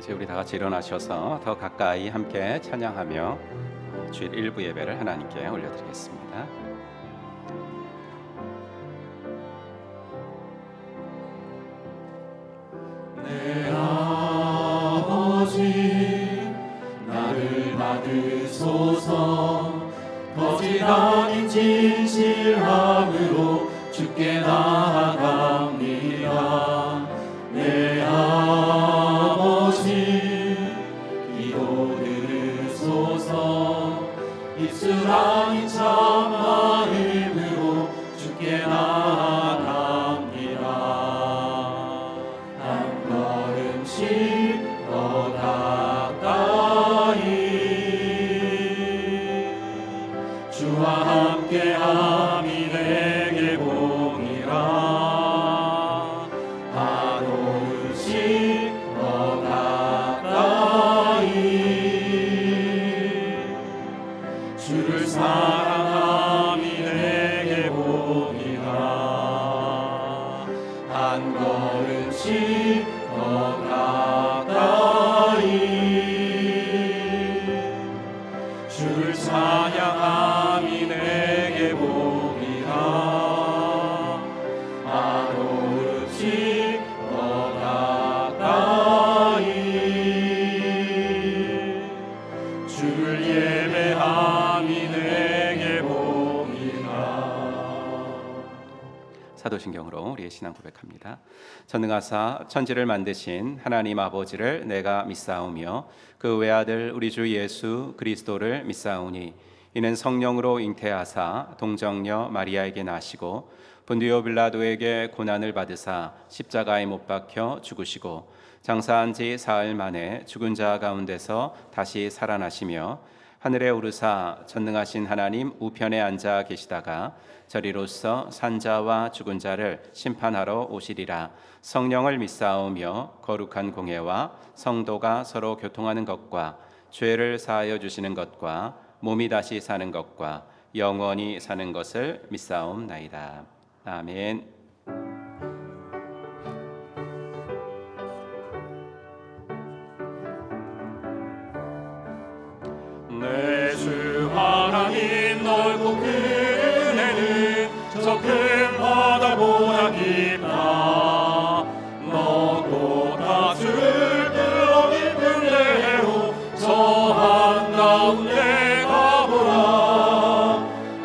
이제 우리 다 같이 일어나셔서 더 가까이 함께 찬양하며 주일 일부 예배를 하나님께 올려드리겠습니다. 내 아버지 나를 받으소서. 거짓 아닌 진실함으로 주께 나아갑니다. 내 아버지 기도 들으소서. 입술 아닌 참마음으로 주께 나아갑니다. 한 걸음씩 더 가까이 주와 함께함이 내게 복이라. 한 걸음씩 더 가까이 주를 사랑함이 내게 복이라. 한 걸음씩 더 가까이 주를 찬양함이 내게 복이라. 한 걸음씩 더 가까이 주를 예배함이 내게 복이라. 사도신경으로 우리의 신앙 고백합니다. 전능하사 천지를 만드신 하나님 아버지를 내가 믿사오며 그 외아들 우리 주 예수 그리스도를 믿사오니 이는 성령으로 잉태하사 동정녀 마리아에게 나시고 본디오 빌라도에게 고난을 받으사 십자가에 못 박혀 죽으시고 장사한 지 사흘 만에 죽은 자 가운데서 다시 살아나시며 하늘에 오르사 전능하신 하나님 우편에 앉아 계시다가 저리로서 산자와 죽은 자를 심판하러 오시리라. 성령을 믿사오며 거룩한 공회와 성도가 서로 교통하는 것과 죄를 사하여 주시는 것과 몸이 다시 사는 것과 영원히 사는 것을 믿사옵나이다. 아멘. 내 주 하나님 넓고 큰 은혜는 저 큰 바다보다 깊다. 너도 다 주를 들어 깊은 데로 저 한가운데 가보라.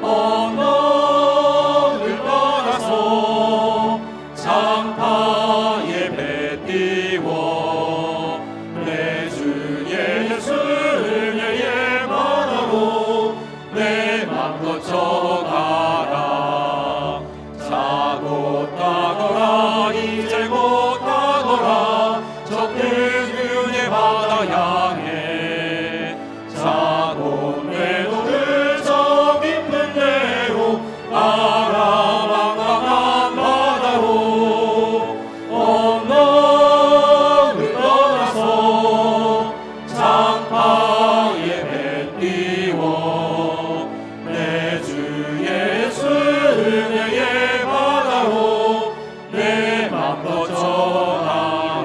언덕을 떠나서 장파에 배 띄워 내 주 예수를 예의 바다로 내 맘 거쳐가라. 자고 가거라 이제 곧 가거라. 저 큰 은혜 바다 향해 자고 뇌도를 저 깊은 데로 바라방강한 바다로 언덕을 떠나서 장파에 배 띄워 내 주 예수 은혜의 바다로 내 맘 거쳐가라.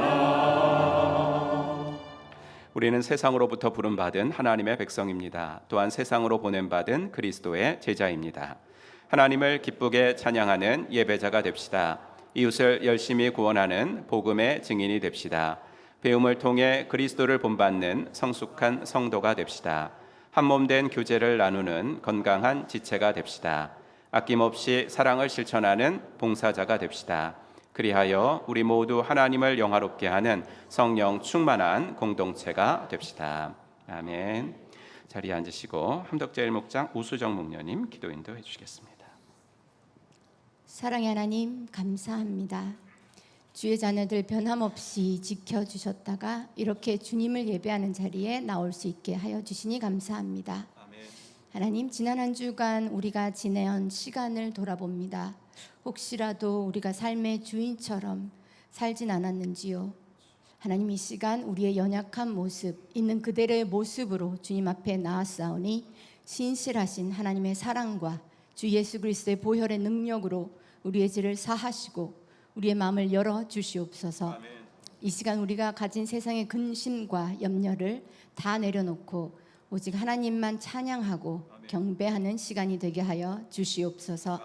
우리는 세상으로부터 부름받은 하나님의 백성입니다. 또한 세상으로 보냄받은 그리스도의 제자입니다. 하나님을 기쁘게 찬양하는 예배자가 됩시다. 이웃을 열심히 구원하는 복음의 증인이 됩시다. 배움을 통해 그리스도를 본받는 성숙한 성도가 됩시다. 한몸된 교제를 나누는 건강한 지체가 됩시다. 아낌없이 사랑을 실천하는 봉사자가 됩시다. 그리하여 우리 모두 하나님을 영화롭게 하는 성령 충만한 공동체가 됩시다. 아멘. 자리에 앉으시고 함덕제일 목장 우수정 목녀님 기도 인도해 주시겠습니다. 사랑의 하나님 감사합니다. 주의 자녀들 변함없이 지켜주셨다가 이렇게 주님을 예배하는 자리에 나올 수 있게 하여 주시니 감사합니다. 아멘. 하나님, 지난 한 주간 우리가 지내온 시간을 돌아봅니다. 혹시라도 우리가 삶의 주인처럼 살진 않았는지요. 하나님, 이 시간 우리의 연약한 모습 있는 그대로의 모습으로 주님 앞에 나아싸우니 신실하신 하나님의 사랑과 주 예수 그리스도의 보혈의 능력으로 우리의 죄를 사하시고 우리의 마음을 열어 주시옵소서. 아멘. 이 시간 우리가 가진 세상의 근심과 염려를 다 내려놓고 오직 하나님만 찬양하고 경배하는 시간이 되게 하여 주시옵소서.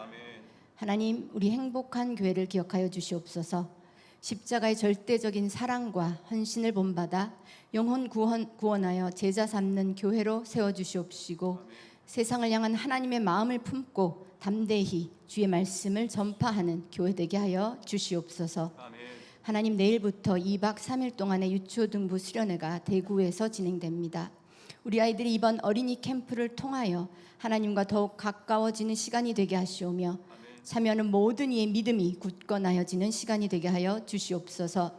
하나님, 우리 행복한 교회를 기억하여 주시옵소서. 십자가의 절대적인 사랑과 헌신을 본받아 영혼 구원하여 제자 삼는 교회로 세워주시옵시고, 세상을 향한 하나님의 마음을 품고 담대히 주의 말씀을 전파하는 교회 되게 하여 주시옵소서. 하나님, 내일부터 2박 3일 동안의 유초등부 수련회가 대구에서 진행됩니다. 우리 아이들이 이번 어린이 캠프를 통하여 하나님과 더욱 가까워지는 시간이 되게 하시오며, 참여하는 모든 이의 믿음이 굳건하여지는 시간이 되게 하여 주시옵소서.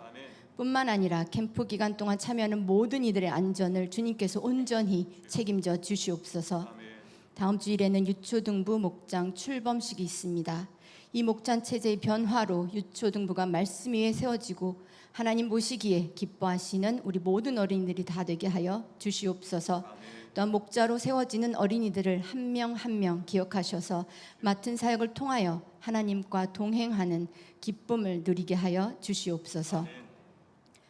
뿐만 아니라 캠프 기간 동안 참여하는 모든 이들의 안전을 주님께서 온전히 책임져 주시옵소서. 다음 주일에는 유초등부 목장 출범식이 있습니다. 이 목장 체제의 변화로 유초등부가 말씀 위에 세워지고 하나님 보시기에 기뻐하시는 우리 모든 어린이들이 다 되게 하여 주시옵소서. 또한 목자로 세워지는 어린이들을 한 명 한 명 기억하셔서 맡은 사역을 통하여 하나님과 동행하는 기쁨을 누리게 하여 주시옵소서.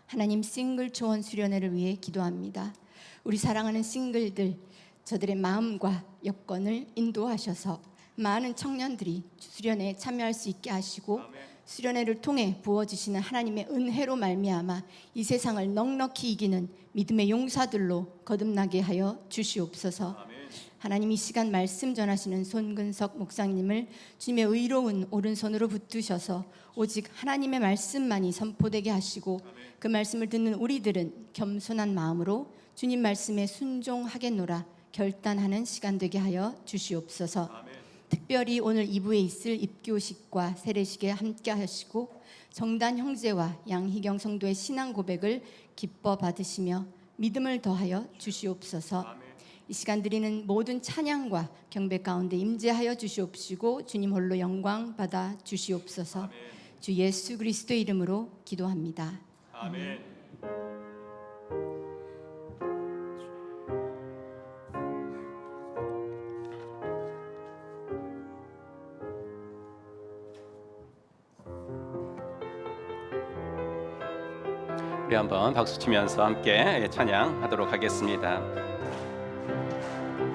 하나님, 싱글 초원 수련회를 위해 기도합니다. 우리 사랑하는 싱글들, 저들의 마음과 여건을 인도하셔서 많은 청년들이 수련회에 참여할 수 있게 하시고, 수련회를 통해 부어주시는 하나님의 은혜로 말미암아 이 세상을 넉넉히 이기는 믿음의 용사들로 거듭나게 하여 주시옵소서. 하나님, 이 시간 말씀 전하시는 손근석 목사님을 주님의 의로운 오른손으로 붙드셔서 오직 하나님의 말씀만이 선포되게 하시고, 그 말씀을 듣는 우리들은 겸손한 마음으로 주님 말씀에 순종하겠노라 결단하는 시간 되게 하여 주시옵소서. 특별히 오늘 2부에 있을 입교식과 세례식에 함께 하시고, 정단 형제와 양희경 성도의 신앙 고백을 기뻐 받으시며 믿음을 더하여 주시옵소서. 이 시간 드리는 모든 찬양과 경배 가운데 임재하여 주시옵시고 주님 홀로 영광 받아 주시옵소서. 주 예수 그리스도의 이름으로 기도합니다. 아멘. 우리 한번 박수 치면서 함께 찬양하도록 하겠습니다.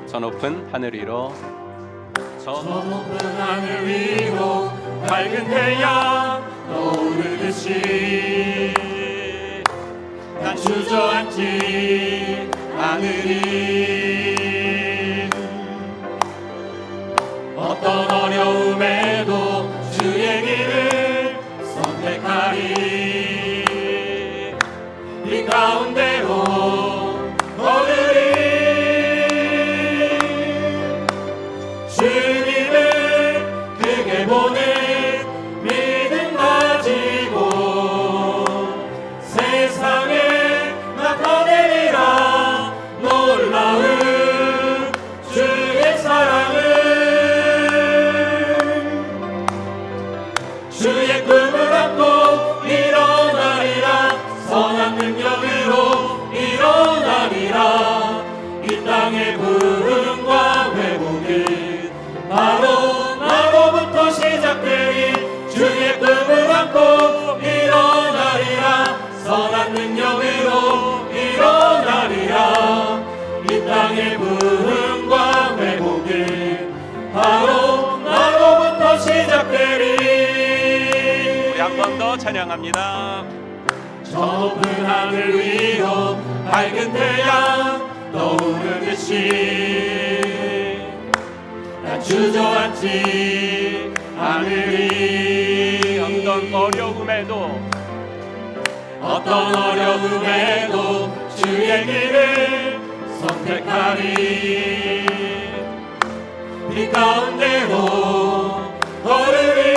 저 높은 하늘 위로, 저 높은 하늘 위로 밝은 태양 떠오르듯이 난 주저앉지 않으리. 어떤 어려움에도 주의 길을 선택하리. 이 가운데로 걸으리. 주님을 크게 보는 믿음 가지고 세상에 나타내리라 놀라운 주의 사랑을. 주의 꿈을 안고 일어나리라. 선한 능력으로 일어나리라. 이 땅의 부흥과 회복은 바로 나로부터 시작되리. 주의 꿈을 안고 일어나리라. 선한 능력으로 일어나리라. 이 땅의 부흥과 회복은 바로 나로부터 시작되리. 우리 한 번 더 찬양합니다. 저 높은 하늘 위로 밝은 태양 떠오르듯이 난 주저앉지 않으리. 어떤 어려움에도 주의 길을 선택하리. 이 가운데로 걸으리.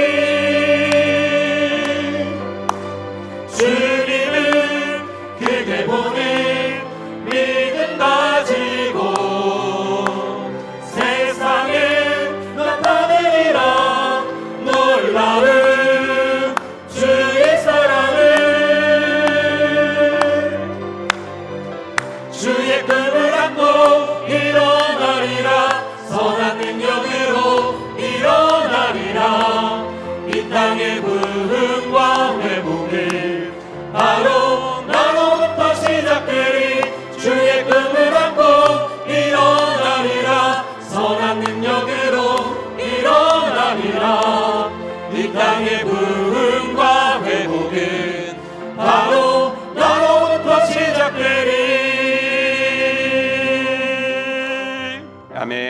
주님을 크게 보는 믿음 가지고 세상에 나타내리라 놀라운 주의 사랑을. 주의 꿈을 안고 일어나리라. 선한 능력으로 일어나리라. 이 땅의 부흥과 회복을 바로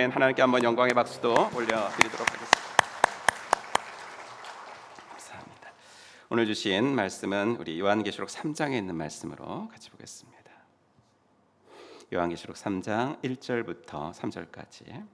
아멘. 하나님께 한번 영광의 박수도 올려드리도록 하겠습니다. 감사합니다. 오늘 주신 말씀은 우리 요한계시록 3장에 있는 말씀으로 같이 보겠습니다. 요한계시록 3장 1절부터 3절까지.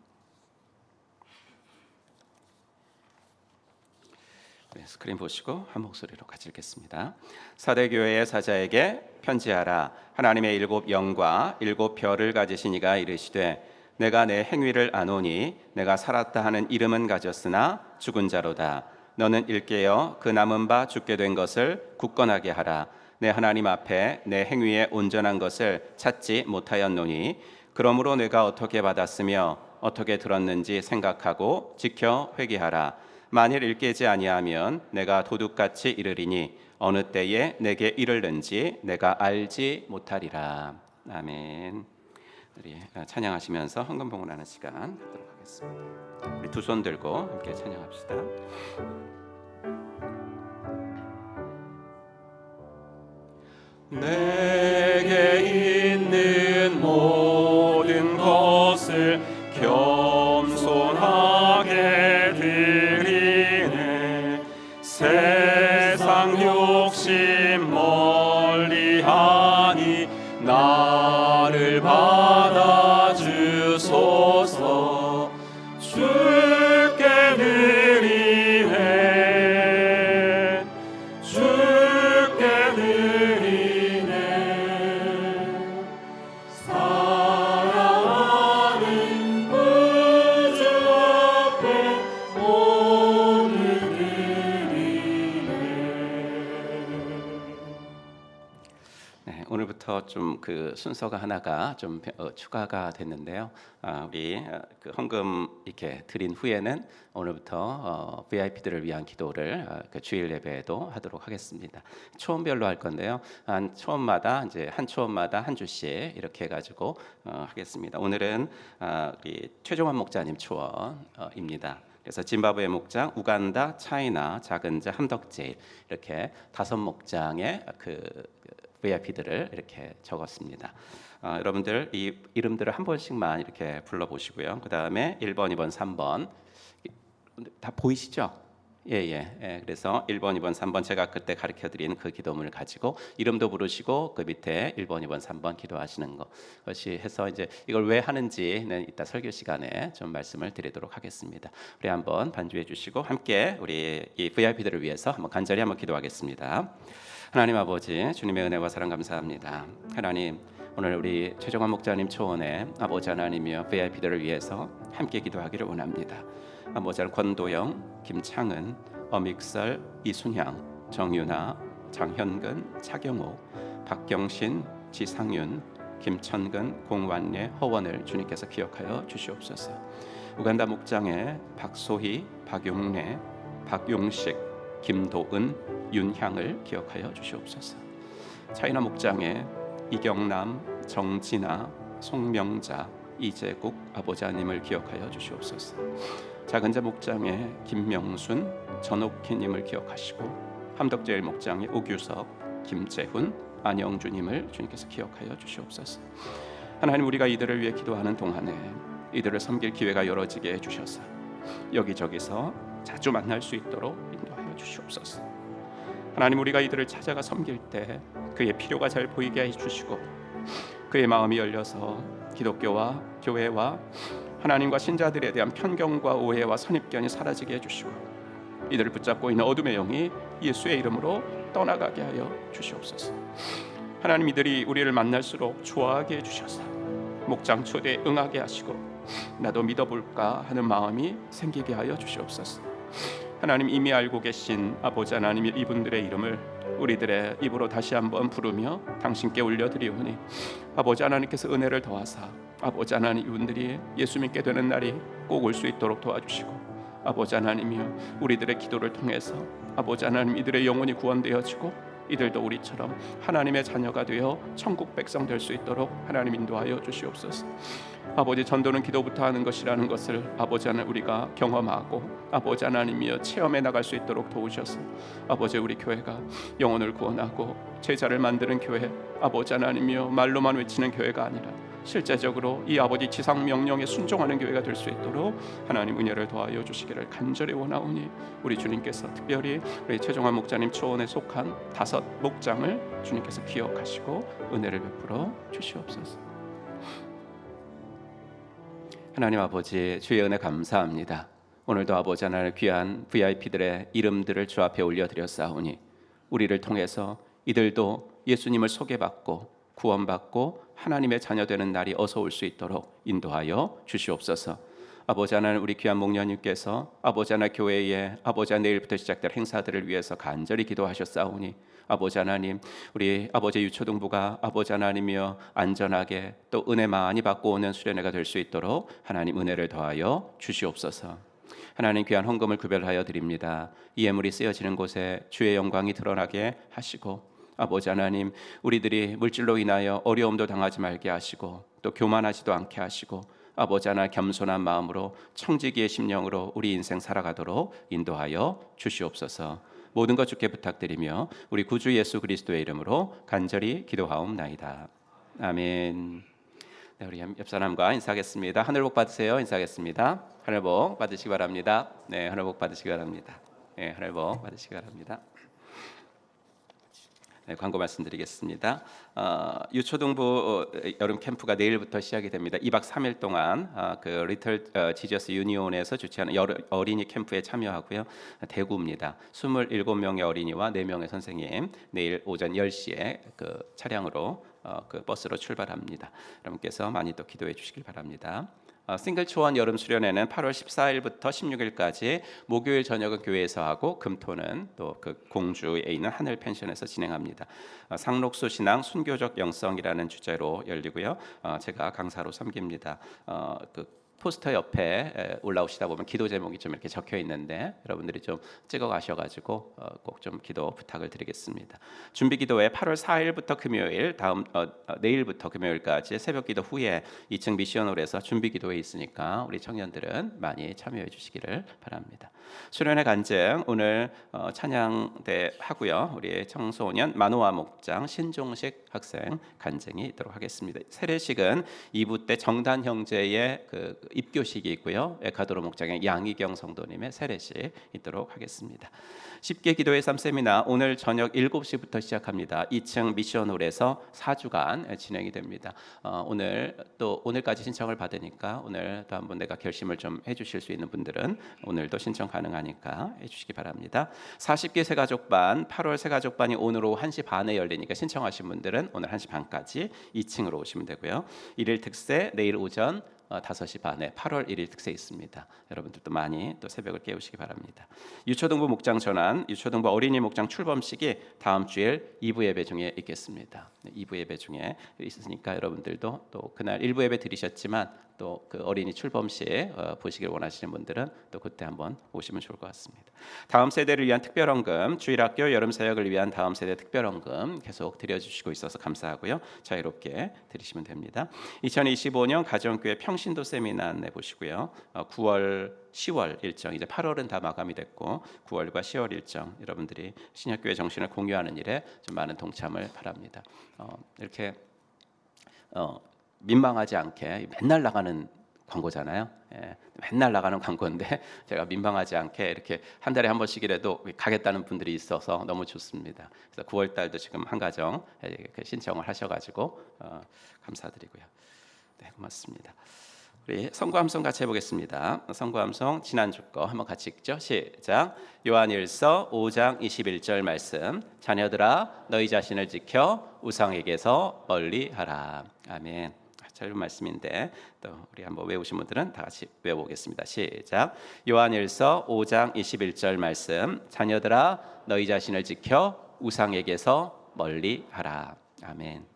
네, 스크린 보시고 한 목소리로 같이 읽겠습니다. 사대 교회의 사자에게 편지하라. 하나님의 일곱 영과 일곱 별을 가지신 이가 이르시되 내가 내 행위를 아노니 내가 살았다 하는 이름은 가졌으나 죽은 자로다. 너는 일깨어 그 남은 바 죽게 된 것을 굳건하게 하라. 내 하나님 앞에 내 행위에 온전한 것을 찾지 못하였노니 그러므로 내가 어떻게 받았으며 어떻게 들었는지 생각하고 지켜 회개하라. 만일 일깨지 아니하면 내가 도둑같이 이르리니 어느 때에 내게 이르는지 내가 알지 못하리라. 아멘. 우리 찬양하시면서 헌금 봉헌하는 시간 갖도록 하겠습니다. 우리 두 손 들고 함께 찬양합시다. 내게 있는 모든 것을 겸손하게 드리네. 세상 욕심 멀리하니 나를 받아주소서. 주께 드리네. 주께 드리네. 사랑하는 구주 앞에 모두 드리네. 네, 오늘부터 좀 그 순서가 하나가 좀 추가가 됐는데요. 우리 그 헌금 이렇게 드린 후에는 오늘부터 VIP들을 위한 기도를 그 주일 예배에도 하도록 하겠습니다. 초원별로 할 건데요. 한 초원마다 이제 한 초원마다 한 주씩 이렇게 해가지고 하겠습니다. 오늘은 우리 최종환 목자님 초원입니다. 그래서 짐바브웨 목장, 우간다, 차이나, 작은 자, 함덕제일 이렇게 5목장의 그 VIP들을 이렇게 적었습니다. 여러분들 이 이름들을 한 번씩만 이렇게 불러보시고요. 그 다음에 1번, 2번, 3번 다 보이시죠? 예. 그래서 1번, 2번, 3번 제가 그때 가르쳐드린 그 기도문을 가지고 이름도 부르시고 그 밑에 1번, 2번, 3번 기도하시는 것이 해서 이제 이걸 왜 하는지는 이따 설교 시간에 좀 말씀을 드리도록 하겠습니다. 우리 한번 반주해 주시고 함께 우리 이 VIP들을 위해서 한번 간절히 한번 기도하겠습니다. 하나님 아버지, 주님의 은혜와 사랑 감사합니다. 하나님, 오늘 우리 최정환 목자님 초원에 아버지 하나님이여 VIP들을 위해서 함께 기도하기를 원합니다. 아버지 권도영, 김창은, 어믹설, 이순향, 정윤아, 장현근, 차경호, 박경신, 지상윤, 김천근, 공완례, 허원을 주님께서 기억하여 주시옵소서. 우간다 목장에 박소희, 박용래, 박용식, 김도은, 윤향을 기억하여 주시옵소서. 차이나 목장에 이경남, 정진아, 송명자, 이재국 아버지 하나님을 기억하여 주시옵소서. 작은 자 목장에 김명순, 전옥희님을 기억하시고 함덕제일 목장에 오규석, 김재훈, 안영주님을 주님께서 기억하여 주시옵소서. 하나님, 우리가 이들을 위해 기도하는 동안에 이들을 섬길 기회가 열어지게 해주셔서 여기저기서 자주 만날 수 있도록 인도하여 주시옵소서. 하나님, 우리가 이들을 찾아가 섬길 때 그의 필요가 잘 보이게 해주시고 그의 마음이 열려서 기독교와 교회와 하나님과 신자들에 대한 편견과 오해와 선입견이 사라지게 해주시고 이들을 붙잡고 있는 어둠의 영이 예수의 이름으로 떠나가게 하여 주시옵소서. 하나님, 이들이 우리를 만날수록 좋아하게 해주셔서 목장 초대에 응하게 하시고 나도 믿어볼까 하는 마음이 생기게 하여 주시옵소서. 하나님, 이미 알고 계신 아버지 하나님, 이분들의 이름을 우리들의 입으로 다시 한번 부르며 당신께 올려드리오니 아버지 하나님께서 은혜를 더하사 아버지 하나님, 이분들이 예수 믿게 되는 날이 꼭 올 수 있도록 도와주시고 아버지 하나님이여, 우리들의 기도를 통해서 아버지 하나님, 이들의 영혼이 구원되어지고 이들도 우리처럼 하나님의 자녀가 되어 천국 백성 될 수 있도록 하나님 인도하여 주시옵소서. 아버지, 전도는 기도부터 하는 것이라는 것을 아버지 하나님 우리가 경험하고 아버지 하나님이여 체험해 나갈 수 있도록 도우셔서 아버지, 우리 교회가 영혼을 구원하고 제자를 만드는 교회, 아버지 하나님이여 말로만 외치는 교회가 아니라 실제적으로 이 아버지 지상 명령에 순종하는 교회가 될 수 있도록 하나님 은혜를 더하여 주시기를 간절히 원하오니 우리 주님께서 특별히 우리 최종환 목자님 초원에 속한 5 목장을 주님께서 기억하시고 은혜를 베풀어 주시옵소서. 하나님 아버지, 주의 은혜 감사합니다. 오늘도 아버지 하나님 귀한 VIP들의 이름들을 주 앞에 올려드렸사오니 우리를 통해서 이들도 예수님을 소개받고 구원받고 하나님의 자녀 되는 날이 어서 올 수 있도록 인도하여 주시옵소서. 아버지 하나님, 우리 귀한 목녀님께서 아버지 하나님 교회에 아버지 하나님 내일부터 시작될 행사들을 위해서 간절히 기도하셨사오니 아버지 하나님, 우리 아버지 유초등부가 아버지 하나님이여 안전하게 또 은혜 많이 받고 오는 수련회가 될 수 있도록 하나님 은혜를 더하여 주시옵소서. 하나님 귀한 헌금을 구별하여 드립니다. 이 예물이 쓰여지는 곳에 주의 영광이 드러나게 하시고 아버지 하나님, 우리들이 물질로 인하여 어려움도 당하지 말게 하시고 또 교만하지도 않게 하시고 아버지 하나님 겸손한 마음으로 청지기의 심령으로 우리 인생 살아가도록 인도하여 주시옵소서. 모든 것 주께 부탁드리며 우리 구주 예수 그리스도의 이름으로 간절히 기도하옵나이다. 아멘. 네, 우리 옆 사람과 인사하겠습니다. 하늘 복 받으세요. 인사하겠습니다. 하늘 복 받으시기 바랍니다. 네, 하늘 복 받으시기 바랍니다. 네, 하늘 복 받으시기 바랍니다. 네, 광고 말씀드리겠습니다. 유초등부 여름 캠프가 내일부터 시작이 됩니다. 2박 3일 동안 그 리틀 지저스 유니온에서 주최하는 어린이 캠프에 참여하고요. 대구입니다. 27명의 어린이와 4명의 선생님, 내일 오전 10시에 그 차량으로 그 버스로 출발합니다. 여러분께서 많이 또 기도해 주시길 바랍니다. 싱글 초원 여름 수련회는 8월 14일부터 16일까지 목요일 저녁은 교회에서 하고 금토는 또 그 공주에 있는 하늘 펜션에서 진행합니다. 상록수 신앙 순교적 영성이라는 주제로 열리고요. 제가 강사로 섬깁니다. 그 포스터 옆에 올라오시다 보면 기도 제목이 좀 이렇게 적혀 있는데 여러분들이 좀 찍어 가셔가지고 꼭 좀 기도 부탁을 드리겠습니다. 준비 기도회 8월 4일부터 금요일 내일부터 금요일까지 새벽 기도 후에 2층 미션홀에서 준비 기도회 있으니까 우리 청년들은 많이 참여해 주시기를 바랍니다. 수련회 간증 오늘 찬양대 하고요. 우리 청소년 만호와 목장 신종식 학생 간증이 있도록 하겠습니다. 세례식은 2부 때 정단 형제의 그 입교식이 있고요. 에카도로 목장의 양희경 성도님의 세례식 있도록 하겠습니다. 10개 기도의 삶 세미나 오늘 저녁 7시부터 시작합니다. 2층 미션홀에서 4주간 진행이 됩니다. 오늘까지 신청을 받으니까 오늘 또 한번 내가 결심을 좀 해주실 수 있는 분들은 오늘도 신청 가능하니까 해주시기 바랍니다. 40개 새가족반 8월 새가족반이 오늘 오후 1시 반에 열리니까 신청하신 분들은 오늘 1시 반까지 2층으로 오시면 되고요. 일일 특세 내일 오전 5시 반에 8월 1일 특세 있습니다. 여러분들도 많이 또 새벽을 깨우시기 바랍니다. 유초등부 목장 전환, 유초등부 어린이 목장 출범식이 다음 주일 2부 예배 중에 있겠습니다. 2부 예배 중에 있으니까 여러분들도 또 그날 1부 예배 드리셨지만 또 그 어린이 출범식 보시길 원하시는 분들은 또 그때 한번 오시면 좋을 것 같습니다. 다음 세대를 위한 특별헌금, 주일학교 여름 사역을 위한 다음 세대 특별헌금 계속 드려주시고 있어서 감사하고요. 자유롭게 드리시면 됩니다. 2025년 가정교회 평신도 세미나 안내 보시고요. 9월 10월 일정, 이제 8월은 다 마감이 됐고 9월과 10월 일정 여러분들이 신약교회 정신을 공유하는 일에 좀 많은 동참을 바랍니다. 이렇게 민망하지 않게 맨날 나가는 광고잖아요. 맨날 나가는 광고인데 제가 민망하지 않게 이렇게 한 달에 한 번씩이라도 가겠다는 분들이 있어서 너무 좋습니다. 그래서 9월 달도 지금 한 가정 신청을 하셔가지고 감사드리고요. 네, 고맙습니다. 우리 성구함송 같이 해보겠습니다. 성구함송 지난주 거 한번 같이 읽죠. 시작. 요한일서 5장 21절 말씀. 자녀들아 너희 자신을 지켜 우상에게서 멀리하라. 아멘. 짧은 말씀인데 또 우리 한번 외우신 분들은 다 같이 외워보겠습니다. 시작. 요한일서 5장 21절 말씀. 자녀들아 너희 자신을 지켜 우상에게서 멀리하라. 아멘.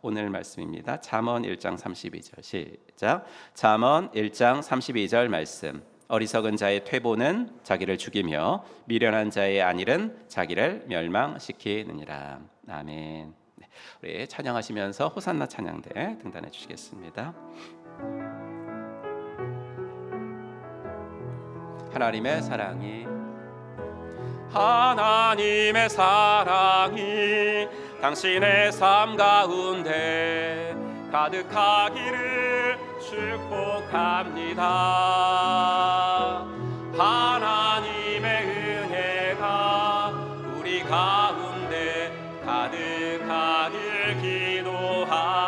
오늘 말씀입니다. 잠언 1장 32절 시작. 잠언 1장 32절 말씀. 어리석은 자의 퇴보는 자기를 죽이며 미련한 자의 안일은 자기를 멸망시키느니라. 아멘. 네, 우리 찬양하시면서 호산나 찬양대 등단해 주시겠습니다. 하나님의 사랑이 당신의 삶 가운데 가득하기를 축복합니다. 하나님의 은혜가 우리 가운데 가득하길 기도합니다.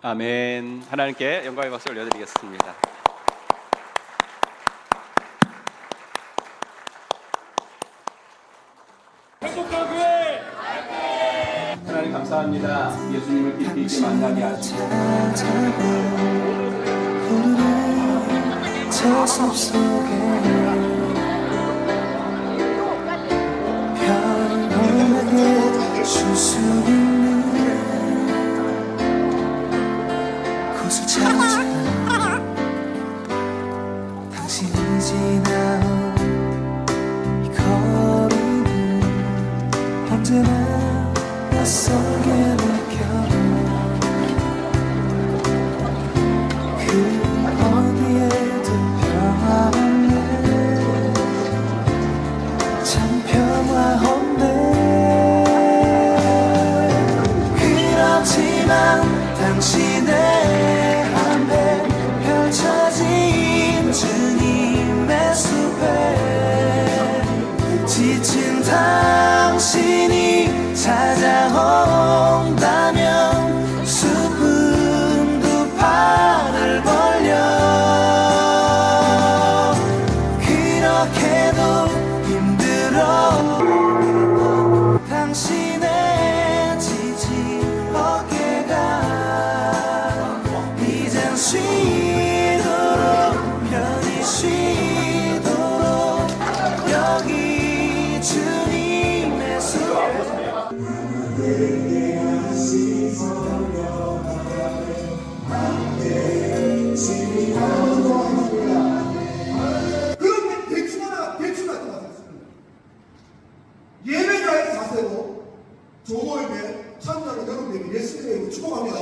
아멘. 하나님께 영광의 박수 올려드리겠습니다. 행복한 교회. 하나님 감사합니다. 예수님을 깊이 있게 만나게 하시고 저 숲속에 평온하게 쉴 수 있는 곳을 찾아 당신이 지나온 이 거리는 언제나 낯설게 느껴 당신의 안에 펼쳐진 주님의 숲에 지친 당신이 찾아온다면 숲은 두 팔을 벌려 그렇게도 힘들어 당신의 지친 어깨가 이젠 쉬도록 편히 쉬도록 여기 주님의 손에 그런데 대충 하나 예배자의 자세로 조모임에 참여하는 여러분에게 예수님의 이름으로 축복합니다.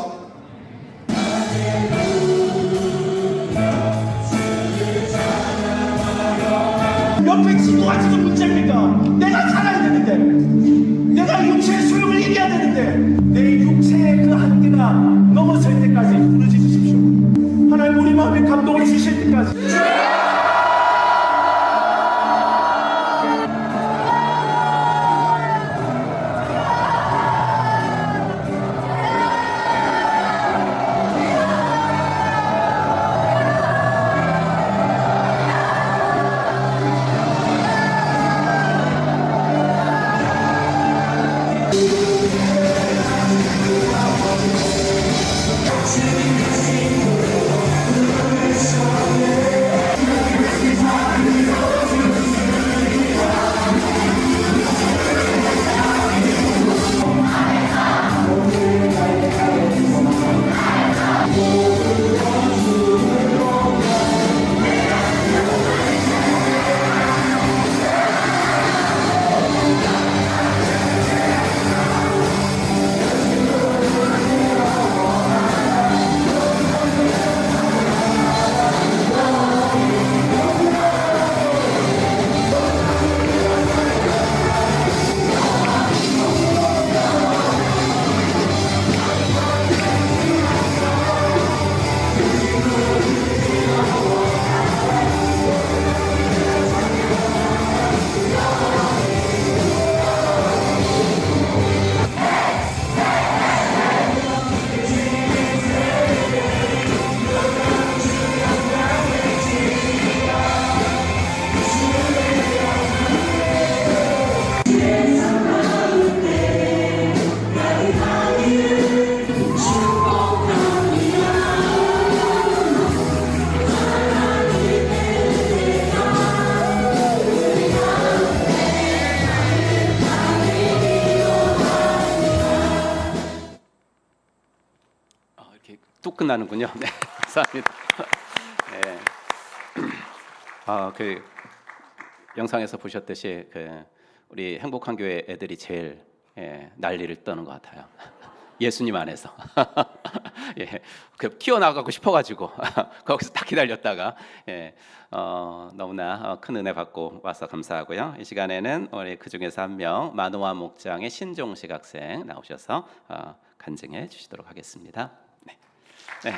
옆에 친구가 지금 문제입니까? 내가 살아야 되는데, 내가 육체의 소용을 이겨야 되는데, 내 육체의 그 한계가 넘어설 때까지 부르짖으십시오. 하나님 우리 마음에 감동을 주실 때까지. 이렇게 뚝 끝나는군요. 네, 감사합니다. 네. 그 영상에서 보셨듯이 우리 행복한 교회 애들이 제일 난리를 떠는 것 같아요. 예수님 안에서 예, 튀어나가고 싶어가지고 거기서 딱 기다렸다가 너무나 큰 은혜 받고 와서 감사하고요. 이 시간에는 우리 그 중에서 한 명 만호와 목장의 신종식 학생 나오셔서 간증해 주시도록 하겠습니다. 네. 네.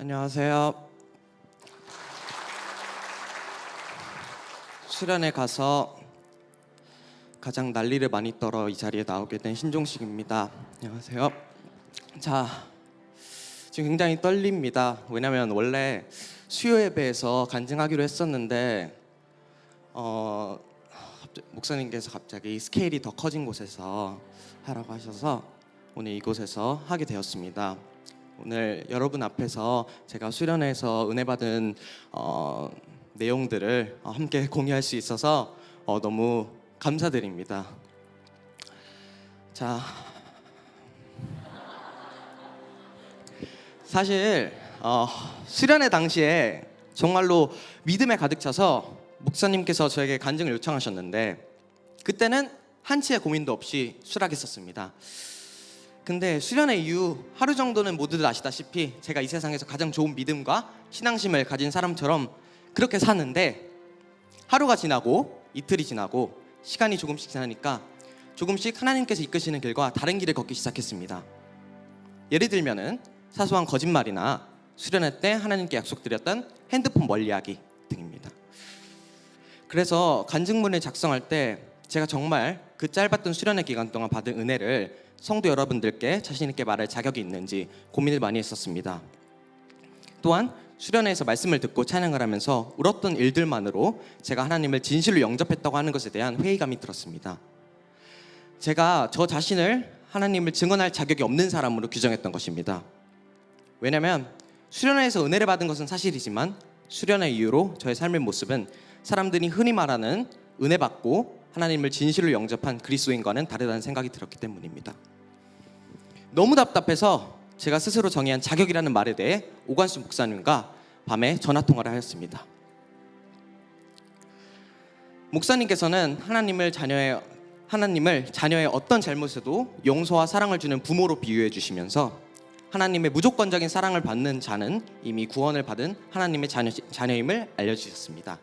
안녕하세요. 수련회 가서 가장 난리를 많이 떨어 이 자리에 나오게 된 신종식입니다. 안녕하세요. 자, 지금 굉장히 떨립니다. 왜냐면 원래 수요 예배에서 간증하기로 했었는데 목사님께서 갑자기 스케일이 더 커진 곳에서 하라고 하셔서 오늘 이곳에서 하게 되었습니다. 오늘 여러분 앞에서 제가 수련회에서 은혜 받은 내용들을 함께 공유할 수 있어서 너무 감사드립니다. 자, 사실 수련회 당시에 정말로 믿음에 가득 차서 목사님께서 저에게 간증을 요청하셨는데 그때는 한치의 고민도 없이 수락했었습니다. 근데 수련회 이후 하루 정도는 모두들 아시다시피 제가 이 세상에서 가장 좋은 믿음과 신앙심을 가진 사람처럼 그렇게 사는데, 하루가 지나고 이틀이 지나고 시간이 조금씩 지나니까 조금씩 하나님께서 이끄시는 길과 다른 길을 걷기 시작했습니다. 예를 들면은 사소한 거짓말이나 수련회 때 하나님께 약속드렸던 핸드폰 멀리하기 등입니다. 그래서 간증문을 작성할 때 제가 정말 그 짧았던 수련회 기간 동안 받은 은혜를 성도 여러분들께 자신 있게 말할 자격이 있는지 고민을 많이 했었습니다. 또한 수련회에서 말씀을 듣고 찬양을 하면서 울었던 일들만으로 제가 하나님을 진실로 영접했다고 하는 것에 대한 회의감이 들었습니다. 제가 저 자신을 하나님을 증언할 자격이 없는 사람으로 규정했던 것입니다. 왜냐하면 수련회에서 은혜를 받은 것은 사실이지만 수련회 이후로 저의 삶의 모습은 사람들이 흔히 말하는 은혜 받고 하나님을 진실로 영접한 그리스도인과는 다르다는 생각이 들었기 때문입니다. 너무 답답해서 제가 스스로 정의한 자격이라는 말에 대해 오관수 목사님과 밤에 전화통화를 하였습니다. 목사님께서는 하나님을 자녀의 어떤 잘못에도 용서와 사랑을 주는 부모로 비유해 주시면서 하나님의 무조건적인 사랑을 받는 자는 이미 구원을 받은 하나님의 자녀임을 알려주셨습니다.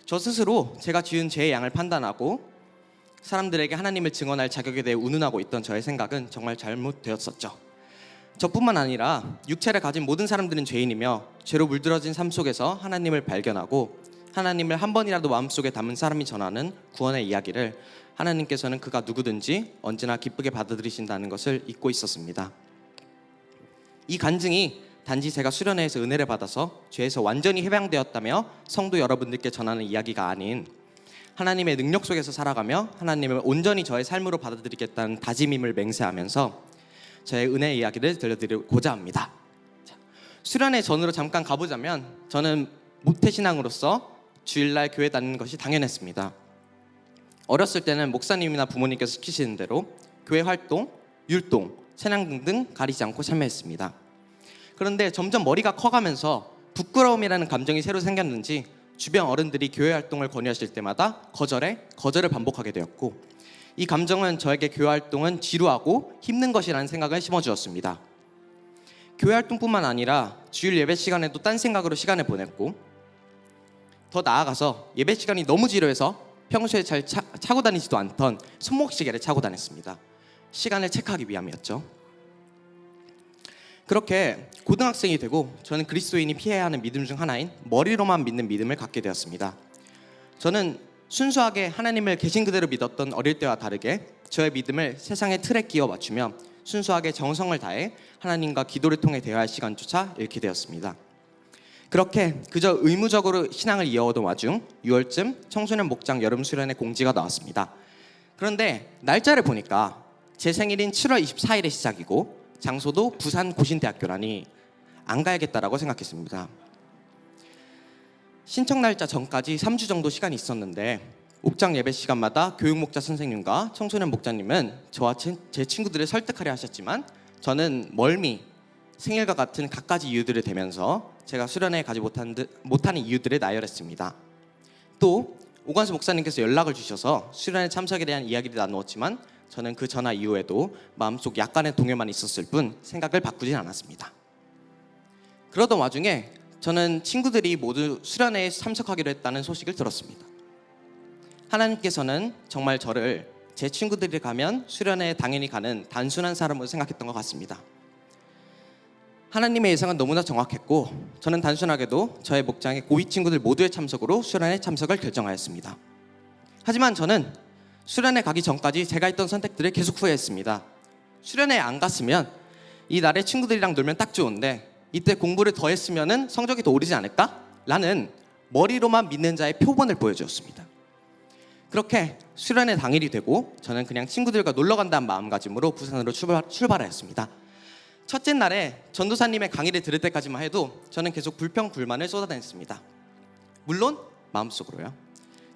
저 스스로 제가 지은 죄의 양을 판단하고 사람들에게 하나님을 증언할 자격에 대해 운운하고 있던 저의 생각은 정말 잘못되었었죠. 저뿐만 아니라 육체를 가진 모든 사람들은 죄인이며 죄로 물들어진 삶 속에서 하나님을 발견하고 하나님을 한 번이라도 마음속에 담은 사람이 전하는 구원의 이야기를 하나님께서는 그가 누구든지 언제나 기쁘게 받아들이신다는 것을 잊고 있었습니다. 이 간증이 단지 제가 수련회에서 은혜를 받아서 죄에서 완전히 해방되었다며 성도 여러분들께 전하는 이야기가 아닌 하나님의 능력 속에서 살아가며 하나님을 온전히 저의 삶으로 받아들이겠다는 다짐임을 맹세하면서 저의 은혜의 이야기를 들려드리고자 합니다. 수련회 전으로 잠깐 가보자면 저는 모태신앙으로서 주일날 교회 다니는 것이 당연했습니다. 어렸을 때는 목사님이나 부모님께서 시키시는 대로 교회 활동, 율동, 찬양 등등 가리지 않고 참여했습니다. 그런데 점점 머리가 커가면서 부끄러움이라는 감정이 새로 생겼는지 주변 어른들이 교회 활동을 권유하실 때마다 거절을 반복하게 되었고, 이 감정은 저에게 교회 활동은 지루하고 힘든 것이라는 생각을 심어주었습니다. 교회 활동뿐만 아니라 주일 예배 시간에도 딴 생각으로 시간을 보냈고, 더 나아가서 예배 시간이 너무 지루해서 평소에 잘 차고 다니지도 않던 손목시계를 차고 다녔습니다. 시간을 체크하기 위함이었죠. 그렇게 고등학생이 되고 저는 그리스도인이 피해야 하는 믿음 중 하나인 머리로만 믿는 믿음을 갖게 되었습니다. 저는 순수하게 하나님을 계신 그대로 믿었던 어릴 때와 다르게 저의 믿음을 세상의 틀에 끼워 맞추며 순수하게 정성을 다해 하나님과 기도를 통해 대화할 시간조차 잃게 되었습니다. 그렇게 그저 의무적으로 신앙을 이어오던 와중 6월쯤 청소년 목장 여름 수련회 공지가 나왔습니다. 그런데 날짜를 보니까 제 생일인 7월 24일에 시작이고 장소도 부산 고신대학교라니 안 가야겠다라고 생각했습니다. 신청 날짜 전까지 3주 정도 시간이 있었는데 옥장 예배 시간마다 교육목자 선생님과 청소년 목자님은 저와 제 친구들을 설득하려 하셨지만 저는 멀미, 생일과 같은 갖가지 이유들을 대면서 제가 수련회에 가지 못하는 이유들을 나열했습니다. 또 오관수 목사님께서 연락을 주셔서 수련회 참석에 대한 이야기를 나누었지만 저는 그 전화 이후에도 마음속 약간의 동요만 있었을 뿐 생각을 바꾸진 않았습니다. 그러던 와중에 저는 친구들이 모두 수련회에 참석하기로 했다는 소식을 들었습니다. 하나님께서는 정말 저를 제 친구들이 가면 수련회에 당연히 가는 단순한 사람으로 생각했던 것 같습니다. 하나님의 예상은 너무나 정확했고 저는 단순하게도 저의 목장의 고위 친구들 모두의 참석으로 수련회 참석을 결정하였습니다. 하지만 저는 수련회 가기 전까지 제가 했던 선택들을 계속 후회했습니다. 수련회에 안 갔으면 이 날에 친구들이랑 놀면 딱 좋은데 이때 공부를 더 했으면 성적이 더 오르지 않을까? 라는 머리로만 믿는 자의 표본을 보여주었습니다. 그렇게 수련회 당일이 되고 저는 그냥 친구들과 놀러 간다는 마음가짐으로 부산으로 출발하였습니다. 첫째 날에 전도사님의 강의를 들을 때까지만 해도 저는 계속 불평불만을 쏟아냈습니다. 물론 마음속으로요.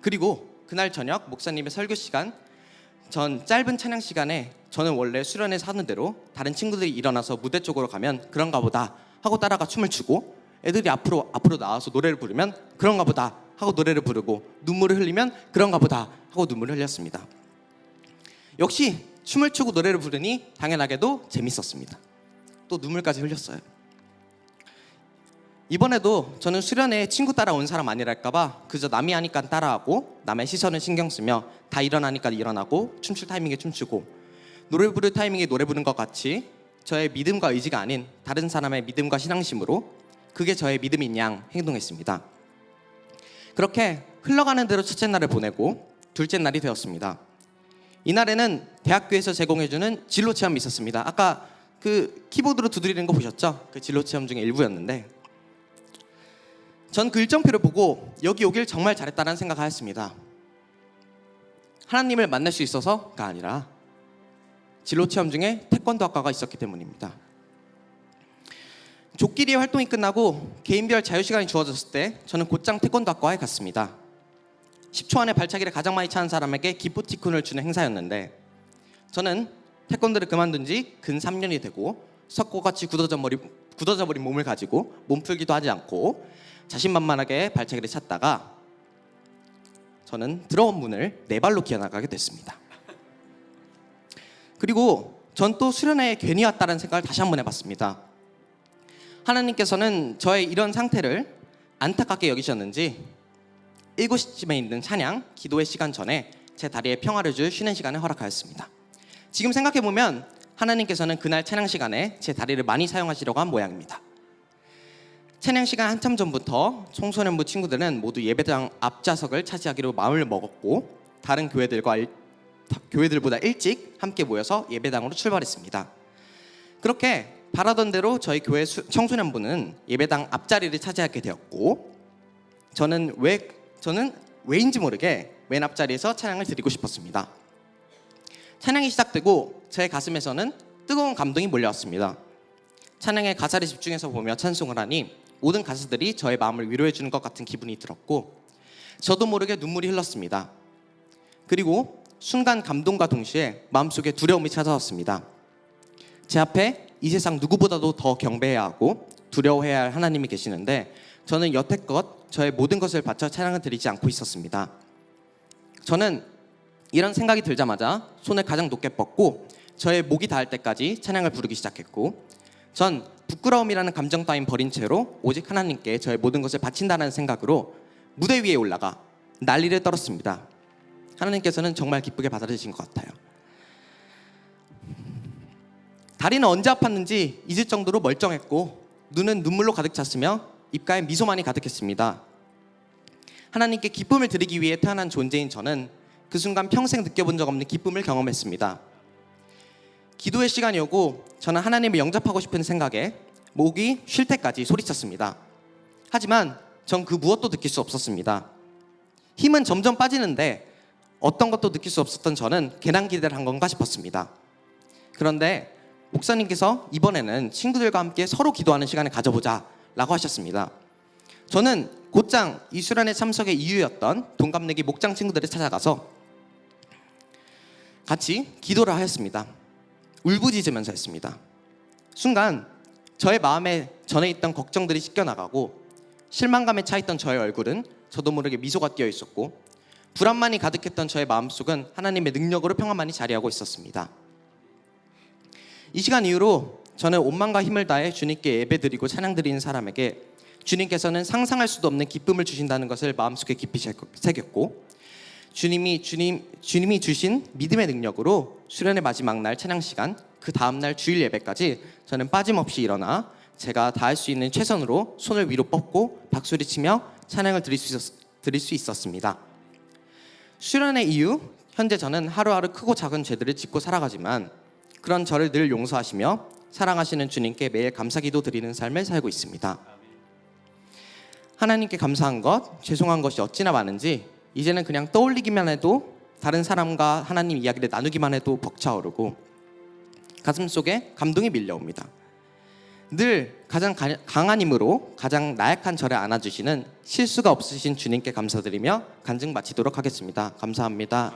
그리고 그날 저녁 목사님의 설교 시간, 전 짧은 찬양 시간에 저는 원래 수련회에서 하는 대로 다른 친구들이 일어나서 무대 쪽으로 가면 그런가 보다 하고 따라가 춤을 추고, 애들이 앞으로 나와서 노래를 부르면 그런가 보다 하고 노래를 부르고, 눈물을 흘리면 그런가 보다 하고 눈물을 흘렸습니다. 역시 춤을 추고 노래를 부르니 당연하게도 재밌었습니다. 또 눈물까지 흘렸어요. 이번에도 저는 수련회에 친구 따라온 사람 아니랄까봐 그저 남이 하니까 따라하고 남의 시선을 신경 쓰며 다 일어나니까 일어나고 춤출 타이밍에 춤추고 노래 부를 타이밍에 노래 부르는 것 같이 저의 믿음과 의지가 아닌 다른 사람의 믿음과 신앙심으로 그게 저의 믿음인 양 행동했습니다. 그렇게 흘러가는 대로 첫째 날을 보내고 둘째 날이 되었습니다. 이날에는 대학교에서 제공해주는 진로 체험이 있었습니다. 아까 그 키보드로 두드리는 거 보셨죠? 그 진로 체험 중에 일부였는데 전 그 일정표를 보고 여기 오길 정말 잘했다는 생각하였습니다. 하나님을 만날 수 있어서가 아니라 진로 체험 중에 태권도 학과가 있었기 때문입니다. 조끼리 활동이 끝나고 개인별 자유시간이 주어졌을 때 저는 곧장 태권도 학과에 갔습니다. 10초 안에 발차기를 가장 많이 차는 사람에게 기프티콘을 주는 행사였는데 저는 태권도를 그만둔 지 근 3년이 되고 석고같이 굳어져 버린 몸을 가지고 몸풀기도 하지 않고 자신만만하게 발차기를 찼다가 저는 들어온 문을 네 발로 기어나가게 됐습니다. 그리고 전 또 수련회에 괜히 왔다는 생각을 다시 한번 해봤습니다. 하나님께서는 저의 이런 상태를 안타깝게 여기셨는지 7시쯤에 있는 찬양, 기도의 시간 전에 제 다리에 평화를 줄 쉬는 시간을 허락하였습니다. 지금 생각해보면 하나님께서는 그날 찬양 시간에 제 다리를 많이 사용하시려고 한 모양입니다. 찬양 시간 한참 전부터 청소년부 친구들은 모두 예배당 앞좌석을 차지하기로 마음을 먹었고 다른 교회들보다 일찍 함께 모여서 예배당으로 출발했습니다. 그렇게 바라던 대로 저희 교회 청소년부는 예배당 앞자리를 차지하게 되었고 저는 왜인지 모르게 맨 앞자리에서 찬양을 드리고 싶었습니다. 찬양이 시작되고 제 가슴에서는 뜨거운 감동이 몰려왔습니다. 찬양의 가사를 집중해서 보며 찬송을 하니 모든 가사들이 저의 마음을 위로해 주는 것 같은 기분이 들었고 저도 모르게 눈물이 흘렀습니다. 그리고 순간 감동과 동시에 마음속에 두려움이 찾아왔습니다. 제 앞에 이 세상 누구보다도 더 경배해야 하고 두려워해야 할 하나님이 계시는데 저는 여태껏 저의 모든 것을 바쳐 찬양을 드리지 않고 있었습니다. 저는 이런 생각이 들자마자 손을 가장 높게 뻗고 저의 목이 닿을 때까지 찬양을 부르기 시작했고 전 부끄러움이라는 감정 따윈 버린 채로 오직 하나님께 저의 모든 것을 바친다는 생각으로 무대 위에 올라가 난리를 떨었습니다. 하나님께서는 정말 기쁘게 받아들이신 것 같아요. 다리는 언제 아팠는지 잊을 정도로 멀쩡했고 눈은 눈물로 가득 찼으며 입가에 미소만이 가득했습니다. 하나님께 기쁨을 드리기 위해 태어난 존재인 저는 그 순간 평생 느껴본 적 없는 기쁨을 경험했습니다. 기도의 시간이 오고 저는 하나님을 영접하고 싶은 생각에 목이 쉴 때까지 소리쳤습니다. 하지만 전 그 무엇도 느낄 수 없었습니다. 힘은 점점 빠지는데 어떤 것도 느낄 수 없었던 저는 괜한 기대를 한 건가 싶었습니다. 그런데 목사님께서 이번에는 친구들과 함께 서로 기도하는 시간을 가져보자 라고 하셨습니다. 저는 곧장 이 수련회 참석의 이유였던 동갑내기 목장 친구들을 찾아가서 같이 기도를 하였습니다. 울부짖으면서 했습니다. 순간 저의 마음에 전에 있던 걱정들이 씻겨나가고 실망감에 차있던 저의 얼굴은 저도 모르게 미소가 띄어 있었고 불안만이 가득했던 저의 마음속은 하나님의 능력으로 평안만이 자리하고 있었습니다. 이 시간 이후로 저는 온 마음과 힘을 다해 주님께 예배드리고 찬양드리는 사람에게 주님께서는 상상할 수도 없는 기쁨을 주신다는 것을 마음속에 깊이 새겼고 주님이 주신 믿음의 능력으로 수련의 마지막 날 찬양 시간 그 다음 날 주일 예배까지 저는 빠짐없이 일어나 제가 다할 수 있는 최선으로 손을 위로 뻗고 박수리치며 찬양을 드릴 수 있었습니다. 수련의 이후 현재 저는 하루하루 크고 작은 죄들을 짓고 살아가지만 그런 저를 늘 용서하시며 사랑하시는 주님께 매일 감사기도 드리는 삶을 살고 있습니다. 하나님께 감사한 것, 죄송한 것이 어찌나 많은지 이제는 그냥 떠올리기만 해도 다른 사람과 하나님 이야기를 나누기만 해도 벅차오르고 가슴속에 감동이 밀려옵니다. 늘 가장 강한 힘으로 가장 나약한 저를 안아주시는 실수가 없으신 주님께 감사드리며 간증 마치도록 하겠습니다. 감사합니다.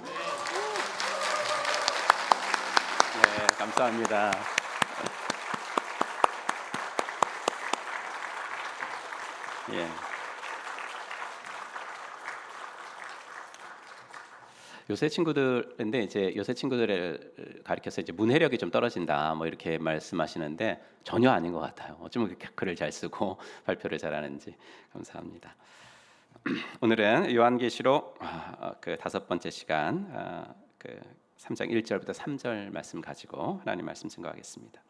네, 감사합니다. 예. 요새 친구들인데 이제 요새 친구들을 가리켜서 이제 문해력이 좀 떨어진다 뭐 이렇게 말씀하시는데 전혀 아닌 것 같아요. 어쩌면 그렇게 글을 잘 쓰고 발표를 잘하는지 감사합니다. 오늘은 요한계시록 그 5번째 시간 그 3장 1절부터 3절 말씀 가지고 하나님 말씀 증거하겠습니다.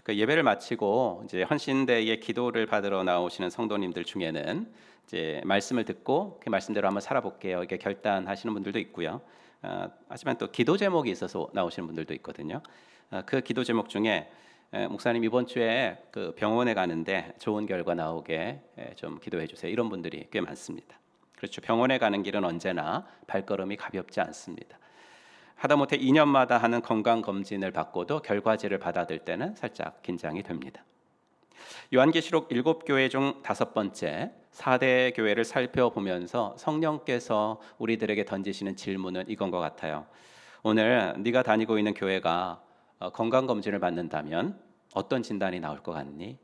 그 예배를 마치고 이제 헌신대의 기도를 받으러 나오시는 성도님들 중에는 이제 말씀을 듣고 그 말씀대로 한번 살아볼게요 이렇게 결단하시는 분들도 있고요. 하지만 또 기도 제목이 있어서 나오시는 분들도 있거든요. 그 기도 제목 중에 목사님 이번 주에 그 병원에 가는데 좋은 결과 나오게 좀 기도해 주세요. 이런 분들이 꽤 많습니다. 그렇죠. 병원에 가는 길은 언제나 발걸음이 가볍지 않습니다. 하다못해 2년마다 하는 건강 검진을 받고도 결과지를 받아들 때는 살짝 긴장이 됩니다. 요한계시록 7교회 중 5번째 4대 교회를 살펴보면서 성령께서 우리들에게 던지시는 질문은 이건 것 같아요. 오늘 네가 다니고 있는 교회가 건강검진을 받는다면 어떤 진단이 나올 것 같니?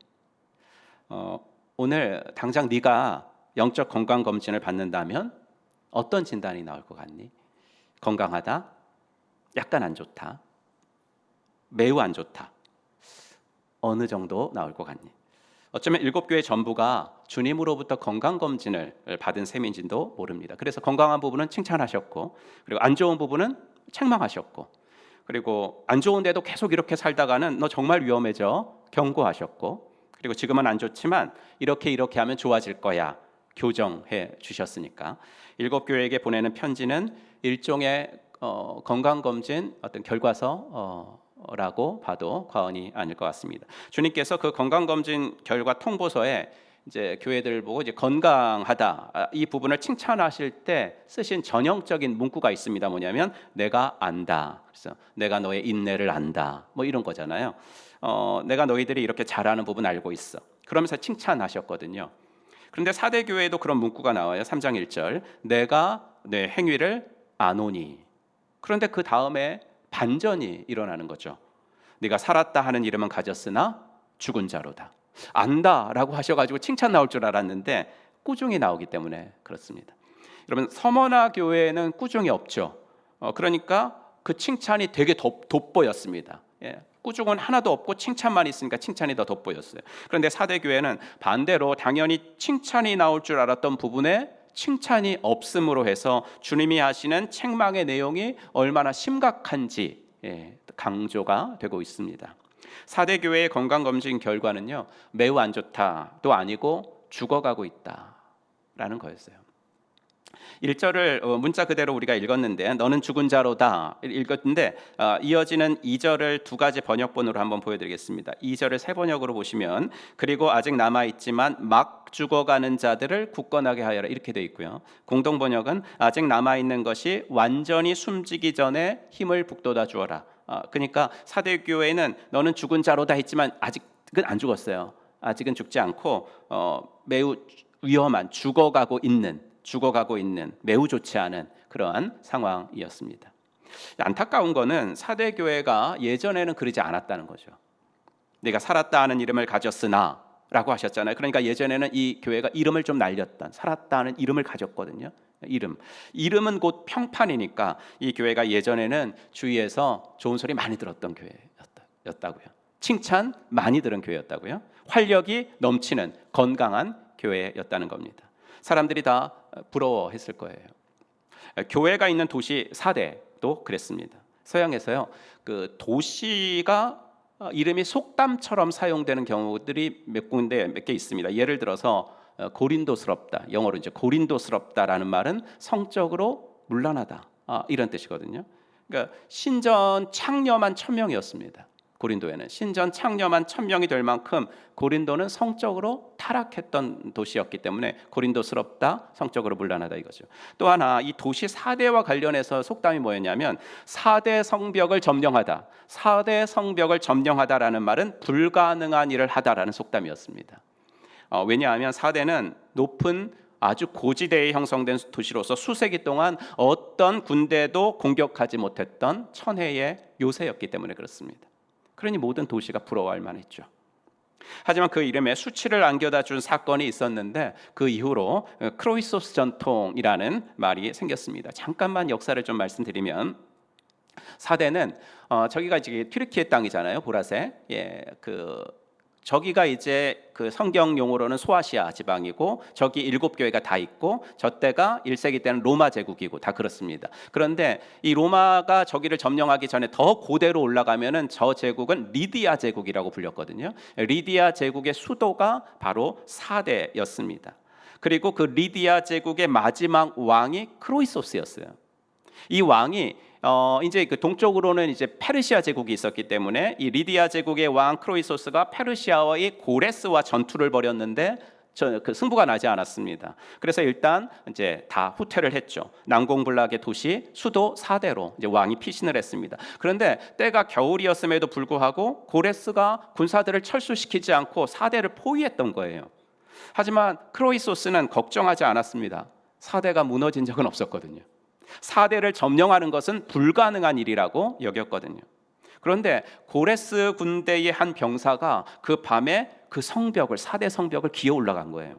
오늘 당장 네가 영적 건강검진을 받는다면 어떤 진단이 나올 것 같니? 건강하다? 약간 안 좋다? 매우 안 좋다? 어느 정도 나올 것 같니? 어쩌면 7교회 전부가 주님으로부터 건강검진을 받은 셈인지도 모릅니다. 그래서 건강한 부분은 칭찬하셨고 그리고 안 좋은 부분은 책망하셨고 그리고 안 좋은데도 계속 이렇게 살다가는 너 정말 위험해져 경고하셨고 그리고 지금은 안 좋지만 이렇게 하면 좋아질 거야 교정해 주셨으니까 7교회에게 보내는 편지는 일종의 건강검진 어떤 결과서라고 봐도 과언이 아닐 것 같습니다. 주님께서 그 건강검진 결과 통보서에 이제 교회들 보고 이제 건강하다 이 부분을 칭찬하실 때 쓰신 전형적인 문구가 있습니다. 뭐냐면 내가 안다. 그래서 내가 너의 인내를 안다. 뭐 이런 거잖아요. 내가 너희들이 이렇게 잘하는 부분 알고 있어. 그러면서 칭찬하셨거든요. 그런데 4대 교회에도 그런 문구가 나와요. 3장 1절 내가 내 행위를 아노니. 그런데 그 다음에 반전이 일어나는 거죠. 네가 살았다 하는 이름은 가졌으나 죽은 자로다. 안다라고 하셔가지고 칭찬 나올 줄 알았는데 꾸중이 나오기 때문에 그렇습니다. 여러분 서머나 교회에는 꾸중이 없죠. 그러니까 그 칭찬이 되게 돋보였습니다. 꾸중은 하나도 없고 칭찬만 있으니까 칭찬이 더 돋보였어요. 그런데 4대 교회는 반대로 당연히 칭찬이 나올 줄 알았던 부분에 칭찬이 없음으로 해서 주님이 하시는 책망의 내용이 얼마나 심각한지 강조가 되고 있습니다. 4대 교회의 건강검진 결과는요 매우 안 좋다도 아니고 죽어가고 있다라는 거였어요. 1절을 문자 그대로 우리가 읽었는데 너는 죽은 자로다 읽었는데 이어지는 2절을 두 가지 번역본으로 한번 보여드리겠습니다. 2절을 세 번역으로 보시면 그리고 아직 남아있지만 막 죽어가는 자들을 굳건하게 하여라 이렇게 되어 있고요. 공동번역은 아직 남아있는 것이 완전히 숨지기 전에 힘을 북돋아 주어라. 그러니까 4대 교회는 너는 죽은 자로다 했지만 아직은 안 죽었어요. 아직은 죽지 않고 매우 위험한 죽어가고 있는 매우 좋지 않은 그러한 상황이었습니다. 안타까운 거는 4대 교회가 예전에는 그러지 않았다는 거죠. 네가 살았다 하는 이름을 가졌으나 라고 하셨잖아요. 그러니까 예전에는 이 교회가 이름을 좀 날렸던 살았다 하는 이름을 가졌거든요. 이름은 곧 평판이니까 이 교회가 예전에는 주위에서 좋은 소리 많이 들었던 교회였다고요. 칭찬 많이 들은 교회였다고요. 활력이 넘치는 건강한 교회였다는 겁니다. 사람들이 다 부러워했을 거예요. 교회가 있는 도시 4대도 그랬습니다. 서양에서요, 그 도시가 이름이 속담처럼 사용되는 경우들이 몇 개 있습니다. 예를 들어서 고린도스럽다, 영어로 이제 고린도스럽다라는 말은 성적으로 문란하다 이런 뜻이거든요. 그러니까 신전 창녀만 1000명이었습니다. 고린도에는 신전 창녀만 1000명이 될 만큼 고린도는 성적으로 타락했던 도시였기 때문에 고린도스럽다, 성적으로 문란하다 이거죠. 또 하나 이 도시 4대와 관련해서 속담이 뭐였냐면 4대 성벽을 점령하다. 4대 성벽을 점령하다라는 말은 불가능한 일을 하다라는 속담이었습니다. 왜냐하면 4대는 높은 아주 고지대에 형성된 도시로서 수세기 동안 어떤 군대도 공격하지 못했던 천혜의 요새였기 때문에 그렇습니다. 그러니 모든 도시가 부러워할 만했죠. 하지만 그 이름에 수치를 안겨다 준 사건이 있었는데 그 이후로 크로이소스 전통이라는 말이 생겼습니다. 잠깐만 역사를 좀 말씀드리면 사대는 저기가 이제 튀르키예 땅이잖아요. 보라색. 저기가 이제 그 성경 용어로는 소아시아 지방이고 저기 7교회가 다 있고 저때가 1세기 때는 로마 제국이고 다 그렇습니다. 그런데 이 로마가 저기를 점령하기 전에 더 고대로 올라가면은 저 제국은 리디아 제국이라고 불렸거든요. 리디아 제국의 수도가 바로 사대였습니다. 그리고 그 리디아 제국의 마지막 왕이 크로이소스였어요. 이 왕이 이제 그 동쪽으로는 이제 페르시아 제국이 있었기 때문에 이 리디아 제국의 왕 크로이소스가 페르시아와의 고레스와 전투를 벌였는데 그 승부가 나지 않았습니다. 그래서 일단 이제 다 후퇴를 했죠. 난공불락의 도시 수도 사대로 이제 왕이 피신을 했습니다. 그런데 때가 겨울이었음에도 불구하고 고레스가 군사들을 철수시키지 않고 사대를 포위했던 거예요. 하지만 크로이소스는 걱정하지 않았습니다. 사대가 무너진 적은 없었거든요. 사대를 점령하는 것은 불가능한 일이라고 여겼거든요. 그런데 고레스 군대의 한 병사가 그 밤에 그 성벽을 사대 성벽을 기어 올라간 거예요.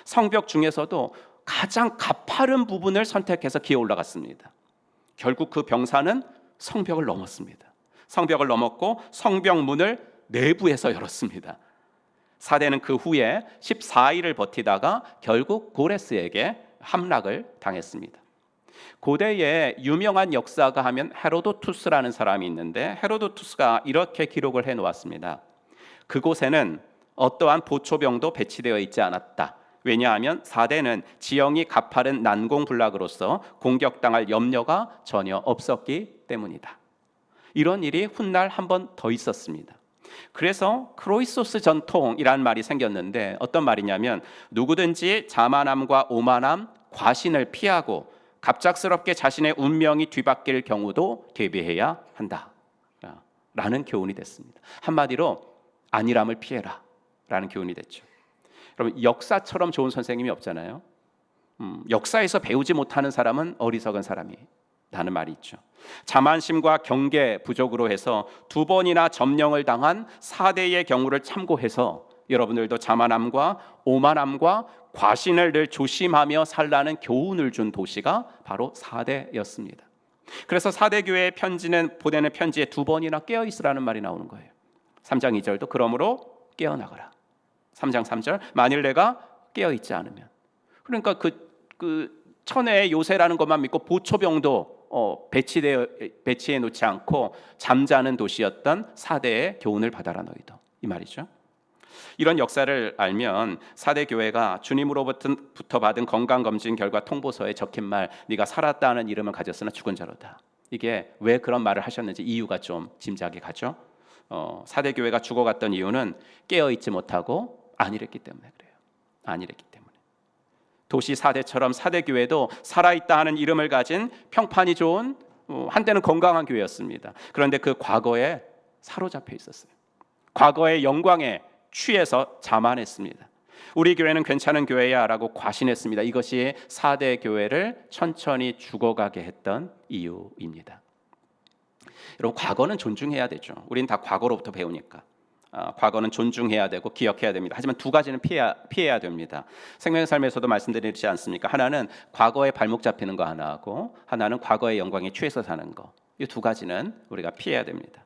성벽 중에서도 가장 가파른 부분을 선택해서 기어 올라갔습니다. 결국 그 병사는 성벽을 넘었습니다. 성벽을 넘었고 성벽 문을 내부에서 열었습니다. 사대는 그 후에 14일을 버티다가 결국 고레스에게 함락을 당했습니다. 고대에 유명한 역사가 하면 헤로도투스라는 사람이 있는데 헤로도투스가 이렇게 기록을 해놓았습니다. 그곳에는 어떠한 보초병도 배치되어 있지 않았다. 왜냐하면 사대는 지형이 가파른 난공불락으로서 공격당할 염려가 전혀 없었기 때문이다. 이런 일이 훗날 한 번 더 있었습니다. 그래서 크로이소스 전통이라는 말이 생겼는데 어떤 말이냐면 누구든지 자만함과 오만함, 과신을 피하고 갑작스럽게 자신의 운명이 뒤바뀔 경우도 대비해야 한다 라는 교훈이 됐습니다. 한마디로 안일함을 피해라 라는 교훈이 됐죠. 여러분 역사처럼 좋은 선생님이 없잖아요. 역사에서 배우지 못하는 사람은 어리석은 사람이라는 말이 있죠. 자만심과 경계 부족으로 해서 2번이나 점령을 당한 사대의 경우를 참고해서 여러분들도 자만함과 오만함과 과신을 늘 조심하며 살라는 교훈을 준 도시가 바로 사대였습니다. 그래서 사대교회의 편지는 보내는 편지에 2번이나 깨어 있으라는 말이 나오는 거예요. 3장 2절도 그러므로 깨어나거라. 3장 3절 만일 내가 깨어 있지 않으면, 그러니까 그 천혜의 요새라는 것만 믿고 보초병도 배치해 놓지 않고 잠자는 도시였던 사대의 교훈을 받아라 너희도, 이 말이죠. 이런 역사를 알면 사대 교회가 주님으로부터 받은 건강검진 결과 통보서에 적힌 말 네가 살았다는 이름을 가졌으나 죽은 자로다. 이게 왜 그런 말을 하셨는지 이유가 좀 짐작이 가죠. 사대 교회가 죽어갔던 이유는 깨어있지 못하고 안일했기 때문에 그래요. 안일했기 때문에. 도시 사대처럼 사대 교회도 살아있다 하는 이름을 가진 평판이 좋은 한때는 건강한 교회였습니다. 그런데 그 과거에 사로잡혀 있었어요. 과거의 영광에 취해서 자만했습니다. 우리 교회는 괜찮은 교회야 라고 과신했습니다. 이것이 사대 교회를 천천히 죽어가게 했던 이유입니다. 여러분 과거는 존중해야 되죠. 우린 다 과거로부터 배우니까. 과거는 존중해야 되고 기억해야 됩니다. 하지만 2가지는 피해야 됩니다. 생명의 삶에서도 말씀드리지 않습니까? 하나는 과거에 발목 잡히는 거 하나하고 하나는 과거의 영광에 취해서 사는 거. 이 2가지는 우리가 피해야 됩니다.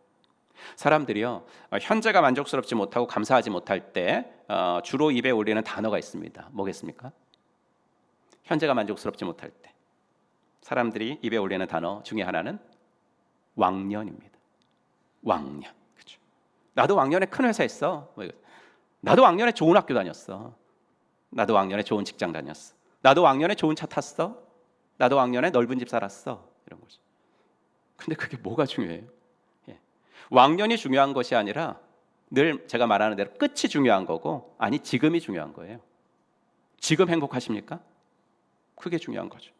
사람들이요 현재가 만족스럽지 못하고 감사하지 못할 때 주로 입에 올리는 단어가 있습니다. 뭐겠습니까? 현재가 만족스럽지 못할 때 사람들이 입에 올리는 단어 중에 하나는 왕년입니다. 왕년. 그렇죠? 나도 왕년에 큰 회사 했어. 나도 왕년에 좋은 학교 다녔어. 나도 왕년에 좋은 직장 다녔어. 나도 왕년에 좋은 차 탔어. 나도 왕년에 넓은 집 살았어. 이런 거죠. 근데 그게 뭐가 중요해요? 왕년이 중요한 것이 아니라 늘 제가 말하는 대로 끝이 중요한 거고, 아니 지금이 중요한 거예요. 지금 행복하십니까? 그게 중요한 거죠.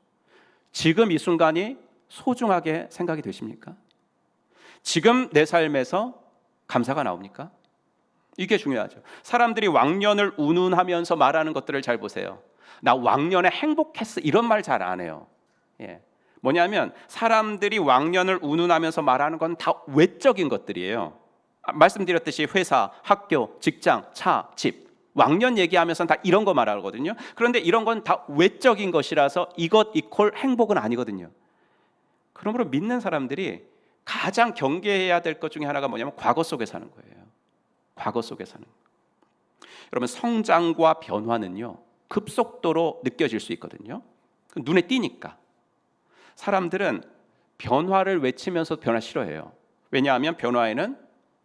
지금 이 순간이 소중하게 생각이 되십니까? 지금 내 삶에서 감사가 나옵니까? 이게 중요하죠. 사람들이 왕년을 운운하면서 말하는 것들을 잘 보세요. 나 왕년에 행복했어 이런 말 잘 안 해요. 뭐냐면 사람들이 왕년을 운운하면서 말하는 건 다 외적인 것들이에요. 말씀드렸듯이 회사, 학교, 직장, 차, 집, 왕년 얘기하면서 다 이런 거 말하거든요. 그런데 이런 건 다 외적인 것이라서 이것 이퀄 행복은 아니거든요. 그러므로 믿는 사람들이 가장 경계해야 될 것 중에 하나가 뭐냐면 과거 속에 사는 거예요. 과거 속에 사는 거예요. 여러분, 성장과 변화는요 급속도로 느껴질 수 있거든요. 눈에 띄니까. 사람들은 변화를 외치면서 변화 싫어해요. 왜냐하면 변화에는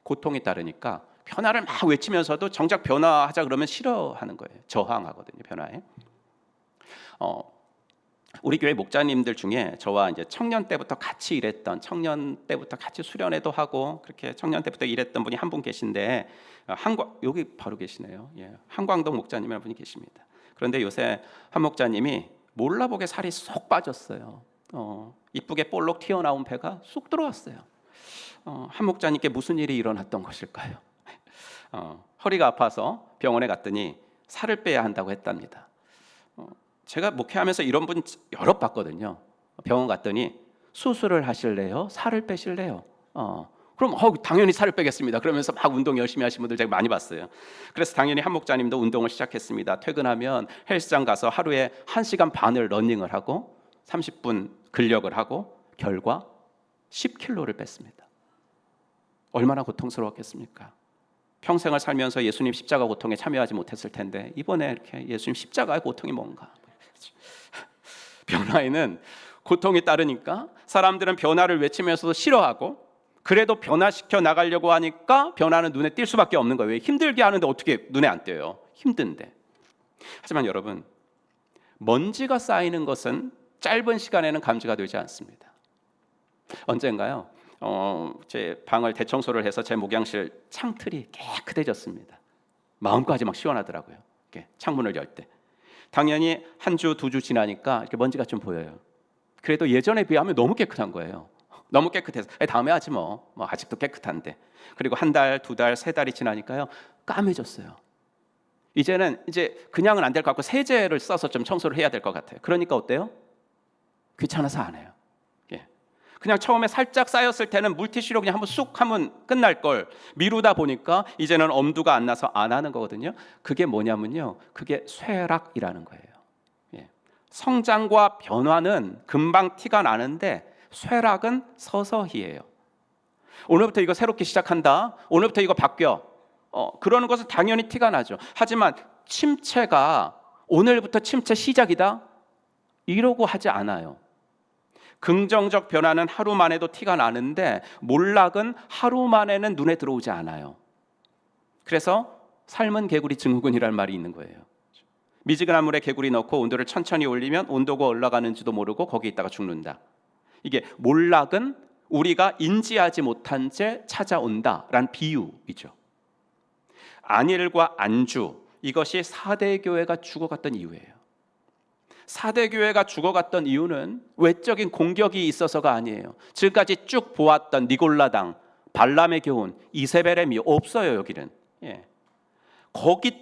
고통이 따르니까 변화를 막 외치면서도 정작 변화하자 그러면 싫어하는 거예요. 저항하거든요, 변화에. 우리 교회 목자님들 중에 저와 이제 청년 때부터 같이 일했던, 청년 때부터 같이 수련회도 하고 그렇게 청년 때부터 일했던 분이 한 분 계신데, 여기 바로 계시네요. 예, 한광동 목자님이라는 분이 계십니다. 그런데 요새 한 목자님이 몰라보게 살이 쏙 빠졌어요. 이쁘게 볼록 튀어나온 배가 쑥 들어왔어요. 한 목자님께 무슨 일이 일어났던 것일까요? 허리가 아파서 병원에 갔더니 살을 빼야 한다고 했답니다. 제가 목회하면서 이런 분 여러 봤거든요. 병원 갔더니 수술을 하실래요? 살을 빼실래요? 그럼 당연히 살을 빼겠습니다. 그러면서 막 운동 열심히 하시는 분들 제가 많이 봤어요. 그래서 당연히 한 목자님도 운동을 시작했습니다. 퇴근하면 헬스장 가서 하루에 1시간 반을 러닝을 하고 30분 근력을 하고 결과 10kg를 뺐습니다. 얼마나 고통스러웠겠습니까? 평생을 살면서 예수님 십자가 고통에 참여하지 못했을 텐데 이번에 이렇게 예수님 십자가의 고통이 뭔가. 변화에는 고통이 따르니까 사람들은 변화를 외치면서도 싫어하고, 그래도 변화시켜 나가려고 하니까 변화는 눈에 띌 수밖에 없는 거예요. 힘들게 하는데 어떻게 눈에 안 띄어요? 힘든데. 하지만 여러분, 먼지가 쌓이는 것은 짧은 시간에는 감지가 되지 않습니다. 언젠가요? 제 방을 대청소를 해서 제 목양실 창틀이 깨끗해졌습니다. 마음까지 막 시원하더라고요. 이렇게 창문을 열 때. 당연히 한 주, 2주 지나니까 이렇게 먼지가 좀 보여요. 그래도 예전에 비하면 너무 깨끗한 거예요. 너무 깨끗해서 다음에 하지 뭐 아직도 깨끗한데. 그리고 한 달, 2달, 3달이 지나니까요 까매졌어요. 이제는 이제 그냥은 안 될 것 같고 세제를 써서 좀 청소를 해야 될 것 같아요. 그러니까 어때요? 귀찮아서 안 해요. 그냥 처음에 살짝 쌓였을 때는 물티슈로 그냥 한번 쑥 하면 끝날 걸 미루다 보니까 이제는 엄두가 안 나서 안 하는 거거든요. 그게 뭐냐면요, 그게 쇠락이라는 거예요. 성장과 변화는 금방 티가 나는데 쇠락은 서서히예요. 오늘부터 이거 새롭게 시작한다, 오늘부터 이거 바뀌어, 그러는 것은 당연히 티가 나죠. 하지만 침체가 오늘부터 침체 시작이다 이러고 하지 않아요. 긍정적 변화는 하루 만에도 티가 나는데 몰락은 하루 만에는 눈에 들어오지 않아요. 그래서 삶은 개구리 증후군이라는 말이 있는 거예요. 미지근한 물에 개구리 넣고 온도를 천천히 올리면 온도가 올라가는지도 모르고 거기 있다가 죽는다. 이게 몰락은 우리가 인지하지 못한 채 찾아온다라는 비유이죠. 안일과 안주, 이것이 4대 교회가 죽어갔던 이유예요. 4대 교회가 죽어갔던 이유는 외적인 공격이 있어서가 아니에요. 지금까지 쭉 보았던 니골라당, 발람의 교훈, 이세벨의 미 없어요. 여기는.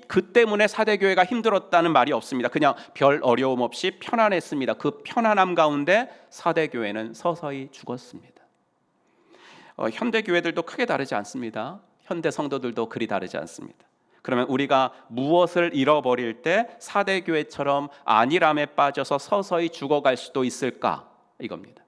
그 때문에 4대 교회가 힘들었다는 말이 없습니다. 그냥 별 어려움 없이 편안했습니다. 그 편안함 가운데 4대 교회는 서서히 죽었습니다. 현대 교회들도 크게 다르지 않습니다. 현대 성도들도 그리 다르지 않습니다. 그러면 우리가 무엇을 잃어버릴 때 4대 교회처럼 안일함에 빠져서 서서히 죽어갈 수도 있을까? 이겁니다.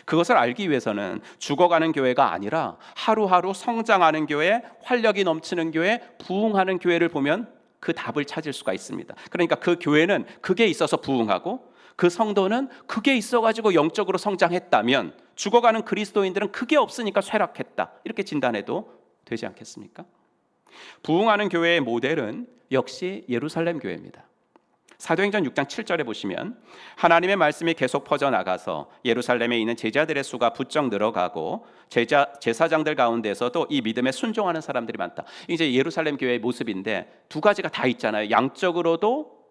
그것을 알기 위해서는 죽어가는 교회가 아니라 하루하루 성장하는 교회, 활력이 넘치는 교회, 부흥하는 교회를 보면 그 답을 찾을 수가 있습니다. 그러니까 그 교회는 그게 있어서 부흥하고 그 성도는 그게 있어가지고 영적으로 성장했다면 죽어가는 그리스도인들은 그게 없으니까 쇠락했다, 이렇게 진단해도 되지 않겠습니까? 부흥하는 교회의 모델은 역시 예루살렘 교회입니다. 사도행전 6장 7절에 보시면 하나님의 말씀이 계속 퍼져나가서 예루살렘에 있는 제자들의 수가 부쩍 늘어가고 제사장들 가운데서도 이 믿음에 순종하는 사람들이 많다. 이제 예루살렘 교회의 모습인데 두 가지가 다 있잖아요. 양적으로도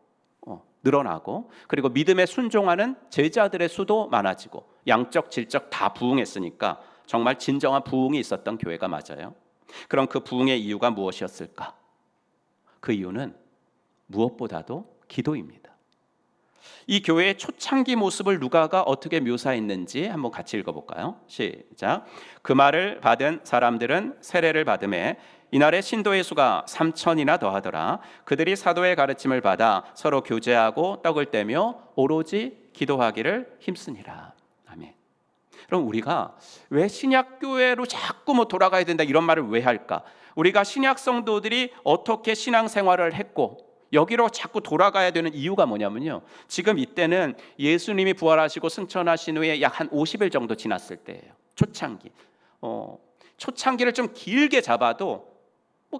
늘어나고, 그리고 믿음에 순종하는 제자들의 수도 많아지고, 양적 질적 다 부흥했으니까 정말 진정한 부흥이 있었던 교회가 맞아요. 그럼 그 부흥의 이유가 무엇이었을까? 그 이유는 무엇보다도 기도입니다. 이 교회의 초창기 모습을 누가가 어떻게 묘사했는지 한번 같이 읽어볼까요? 시작. 그 말을 받은 사람들은 세례를 받음에 이날에 신도의 수가 3,000이나 더하더라. 그들이 사도의 가르침을 받아 서로 교제하고 떡을 떼며 오로지 기도하기를 힘쓰니라. 아멘. 그럼 우리가 왜 신약교회로 자꾸 돌아가야 된다 이런 말을 왜 할까? 우리가 신약 성도들이 어떻게 신앙생활을 했고 여기로 자꾸 돌아가야 되는 이유가 뭐냐면요, 지금 이때는 예수님이 부활하시고 승천하신 후에 약 한 50일 정도 지났을 때예요. 초창기. 초창기를 좀 길게 잡아도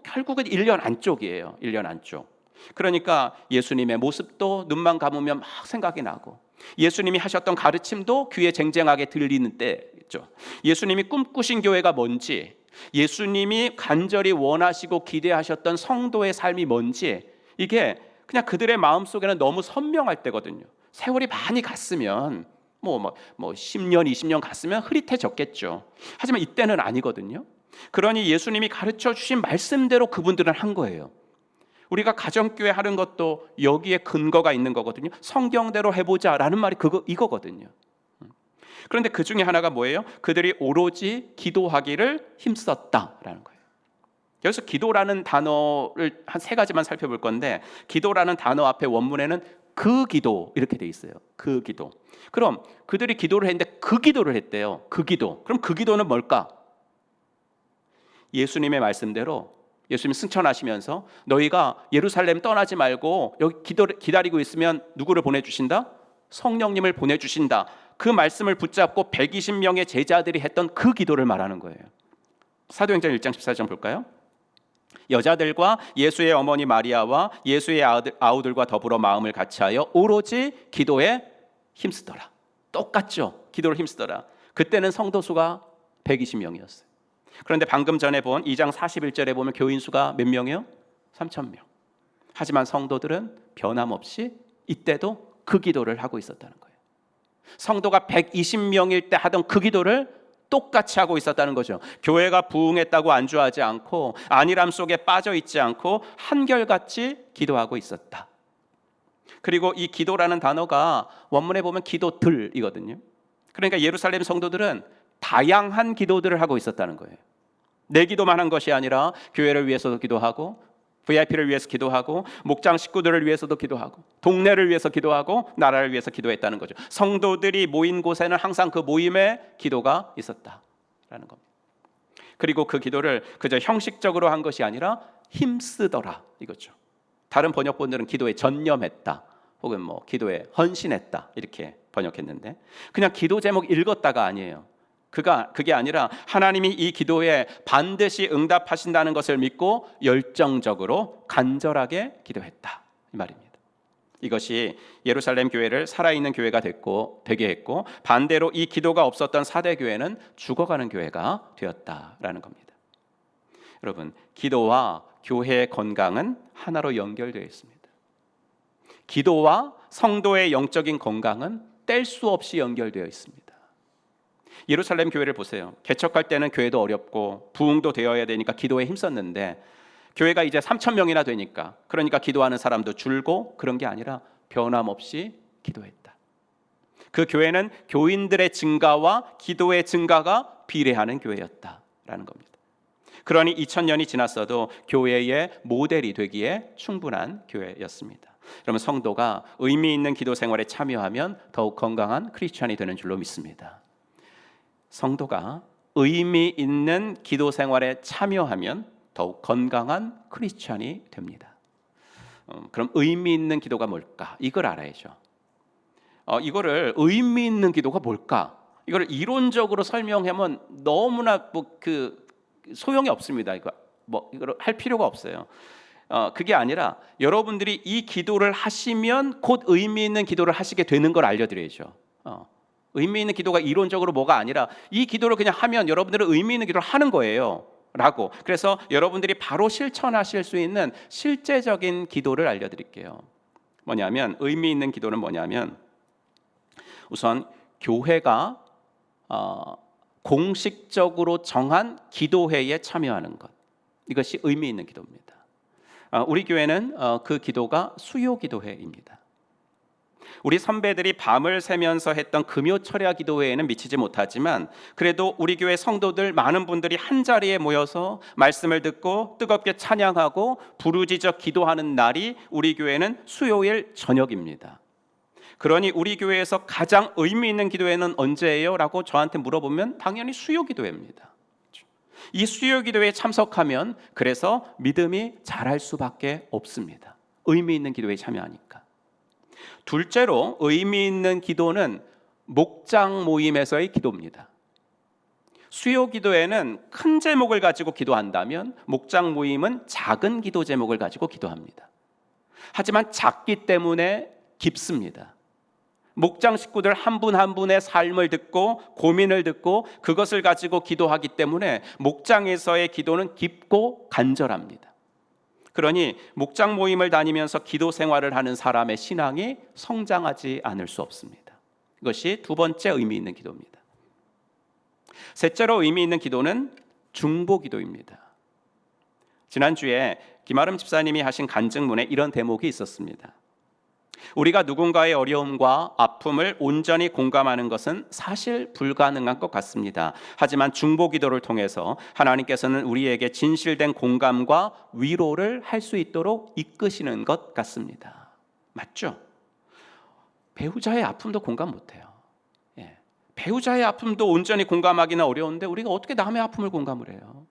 결국은 1년 안쪽이에요. 1년 안쪽. 그러니까 예수님의 모습도 눈만 감으면 막 생각이 나고, 예수님이 하셨던 가르침도 귀에 쟁쟁하게 들리는 때죠. 예수님이 꿈꾸신 교회가 뭔지, 예수님이 간절히 원하시고 기대하셨던 성도의 삶이 뭔지, 이게 그냥 그들의 마음속에는 너무 선명할 때거든요. 세월이 많이 갔으면 10년, 20년 갔으면 흐릿해졌겠죠. 하지만 이때는 아니거든요. 그러니 예수님이 가르쳐 주신 말씀대로 그분들은 한 거예요. 우리가 가정교회 하는 것도 여기에 근거가 있는 거거든요. 성경대로 해보자라는 말이 이거거든요. 그런데 그 중에 하나가 뭐예요? 그들이 오로지 기도하기를 힘썼다라는 거예요. 여기서 기도라는 단어를 한 3가지만 살펴볼 건데, 기도라는 단어 앞에 원문에는 그 기도 이렇게 돼 있어요. 그 기도. 그럼 그들이 기도를 했는데 그 기도를 했대요. 그 기도. 그럼 그 기도는 뭘까? 예수님의 말씀대로 예수님 승천하시면서 너희가 예루살렘 떠나지 말고 여기 기다리고 있으면 누구를 보내주신다? 성령님을 보내주신다. 그 말씀을 붙잡고 120명의 제자들이 했던 그 기도를 말하는 거예요. 사도행전 1장 14절 볼까요? 여자들과 예수의 어머니 마리아와 예수의 아우들과 더불어 마음을 같이하여 오로지 기도에 힘쓰더라. 똑같죠? 기도를 힘쓰더라. 그때는 성도 수가 120명이었어요. 그런데 방금 전에 본 2장 41절에 보면 교인 수가 몇 명이요? 3,000명. 하지만 성도들은 변함없이 이때도 그 기도를 하고 있었다는 거예요. 성도가 120명일 때 하던 그 기도를 똑같이 하고 있었다는 거죠. 교회가 부흥했다고 안주하지 않고 안일함 속에 빠져 있지 않고 한결같이 기도하고 있었다. 그리고 이 기도라는 단어가 원문에 보면 기도들이거든요. 그러니까 예루살렘 성도들은 다양한 기도들을 하고 있었다는 거예요. 내 기도만 한 것이 아니라 교회를 위해서도 기도하고, VIP를 위해서 기도하고, 목장 식구들을 위해서도 기도하고, 동네를 위해서 기도하고, 나라를 위해서 기도했다는 거죠. 성도들이 모인 곳에는 항상 그 모임에 기도가 있었다라는 겁니다. 그리고 그 기도를 그저 형식적으로 한 것이 아니라 힘쓰더라 이거죠. 다른 번역본들은 기도에 전념했다 혹은 기도에 헌신했다 이렇게 번역했는데, 그냥 기도 제목 읽었다가 아니에요. 그게 아니라 하나님이 이 기도에 반드시 응답하신다는 것을 믿고 열정적으로 간절하게 기도했다 이 말입니다. 이것이 예루살렘 교회를 살아있는 교회가 되게 했고, 반대로 이 기도가 없었던 사대 교회는 죽어가는 교회가 되었다라는 겁니다. 여러분, 기도와 교회의 건강은 하나로 연결되어 있습니다. 기도와 성도의 영적인 건강은 뗄 수 없이 연결되어 있습니다. 예루살렘 교회를 보세요. 개척할 때는 교회도 어렵고 부흥도 되어야 되니까 기도에 힘썼는데, 교회가 이제 3,000명이나 되니까, 그러니까 기도하는 사람도 줄고 그런 게 아니라 변함없이 기도했다. 그 교회는 교인들의 증가와 기도의 증가가 비례하는 교회였다라는 겁니다. 그러니 2000년이 지났어도 교회의 모델이 되기에 충분한 교회였습니다. 여러분, 성도가 의미 있는 기도 생활에 참여하면 더욱 건강한 크리스찬이 되는 줄로 믿습니다. 성도가 의미 있는 기도 생활에 참여하면 더욱 건강한 크리스찬이 됩니다. 그럼 의미 있는 기도가 뭘까? 이걸 알아야죠. 이거를 의미 있는 기도가 뭘까? 이걸 이론적으로 설명하면 너무나 소용이 없습니다. 이걸 할 필요가 없어요. 그게 아니라 여러분들이 이 기도를 하시면 곧 의미 있는 기도를 하시게 되는 걸 알려드려야죠. 의미 있는 기도가 이론적으로 뭐가 아니라 이 기도를 그냥 하면 여러분들은 의미 있는 기도를 하는 거예요 라고. 그래서 여러분들이 바로 실천하실 수 있는 실제적인 기도를 알려드릴게요. 뭐냐면, 의미 있는 기도는 뭐냐면, 우선 교회가 공식적으로 정한 기도회에 참여하는 것, 이것이 의미 있는 기도입니다. 우리 교회는 그 기도가 수요 기도회입니다. 우리 선배들이 밤을 새면서 했던 금요 철야 기도회에는 미치지 못하지만 그래도 우리 교회 성도들 많은 분들이 한자리에 모여서 말씀을 듣고 뜨겁게 찬양하고 부르짖어 기도하는 날이 우리 교회는 수요일 저녁입니다. 그러니 우리 교회에서 가장 의미 있는 기도회는 언제예요? 라고 저한테 물어보면 당연히 수요 기도회입니다. 이 수요 기도회에 참석하면 그래서 믿음이 자랄 수밖에 없습니다. 의미 있는 기도회에 참여하니까. 둘째로 의미 있는 기도는 목장 모임에서의 기도입니다. 수요 기도회는 큰 제목을 가지고 기도한다면 목장 모임은 작은 기도 제목을 가지고 기도합니다. 하지만 작기 때문에 깊습니다. 목장 식구들 한 분 한 분의 삶을 듣고 고민을 듣고 그것을 가지고 기도하기 때문에 목장에서의 기도는 깊고 간절합니다. 그러니 목장 모임을 다니면서 기도 생활을 하는 사람의 신앙이 성장하지 않을 수 없습니다. 이것이 두 번째 의미 있는 기도입니다. 셋째로 의미 있는 기도는 중보 기도입니다. 지난주에 김아름 집사님이 하신 간증문에 이런 대목이 있었습니다. 우리가 누군가의 어려움과 아픔을 온전히 공감하는 것은 사실 불가능한 것 같습니다. 하지만 중보 기도를 통해서 하나님께서는 우리에게 진실된 공감과 위로를 할 수 있도록 이끄시는 것 같습니다. 맞죠? 배우자의 아픔도 공감 못해요. 배우자의 아픔도 온전히 공감하기는 어려운데 우리가 어떻게 남의 아픔을 공감을 해요?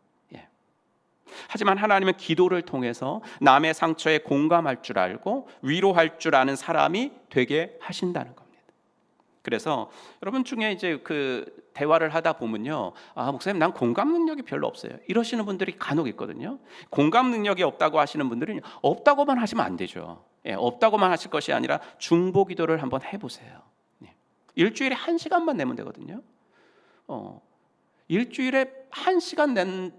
하지만 하나님은 기도를 통해서 남의 상처에 공감할 줄 알고 위로할 줄 아는 사람이 되게 하신다는 겁니다. 그래서 여러분 중에 이제 그 대화를 하다 보면요, 목사님 난 공감 능력이 별로 없어요, 이러시는 분들이 간혹 있거든요. 공감 능력이 없다고 하시는 분들은 없다고만 하시면 안 되죠. 없다고만 하실 것이 아니라 중보 기도를 한번 해보세요. 일주일에 1시간만 내면 되거든요. 일주일에 1시간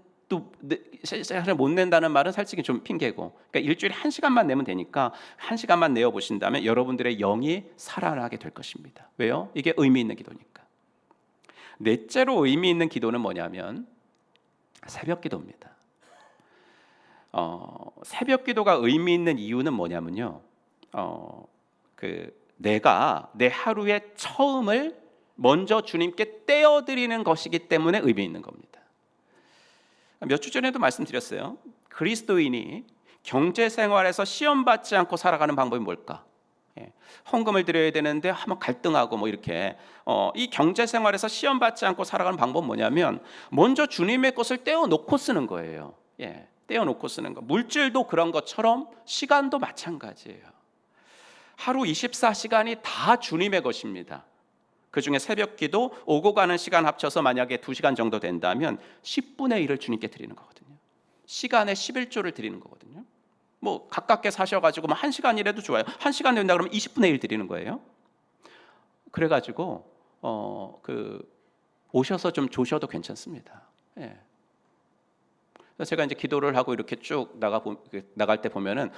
못 낸다는 말은 솔직히 좀 핑계고, 그러니까 일주일에 1시간만 내면 되니까 1시간만 내어 보신다면 여러분들의 영이 살아나게 될 것입니다. 왜요? 이게 의미 있는 기도니까. 넷째로 의미 있는 기도는 뭐냐면 새벽 기도입니다. 새벽 기도가 의미 있는 이유는 뭐냐면요, 내가 내 하루의 처음을 먼저 주님께 떼어드리는 것이기 때문에 의미 있는 겁니다. 몇 주 전에도 말씀드렸어요. 그리스도인이 경제생활에서 시험받지 않고 살아가는 방법이 뭘까? 헌금을 드려야 되는데 한번 갈등하고 뭐 이렇게 이 경제생활에서 시험받지 않고 살아가는 방법은 뭐냐면 먼저 주님의 것을 떼어놓고 쓰는 거예요. 떼어놓고 쓰는 거. 물질도 그런 것처럼 시간도 마찬가지예요. 하루 24시간이 다 주님의 것입니다. 그 중에 새벽 기도, 오고 가는 시간 합쳐서 만약에 2시간 정도 된다면 10분의 1을 주님께 드리는 거거든요. 시간의 11조를 드리는 거거든요. 뭐 가깝게 사셔가지고 뭐 1시간이라도 좋아요. 1시간 된다 그러면 20분의 1 드리는 거예요. 그래가지고 오셔서 좀 조셔도 괜찮습니다. 제가 이제 기도를 하고 이렇게 쭉 나갈 때 보면은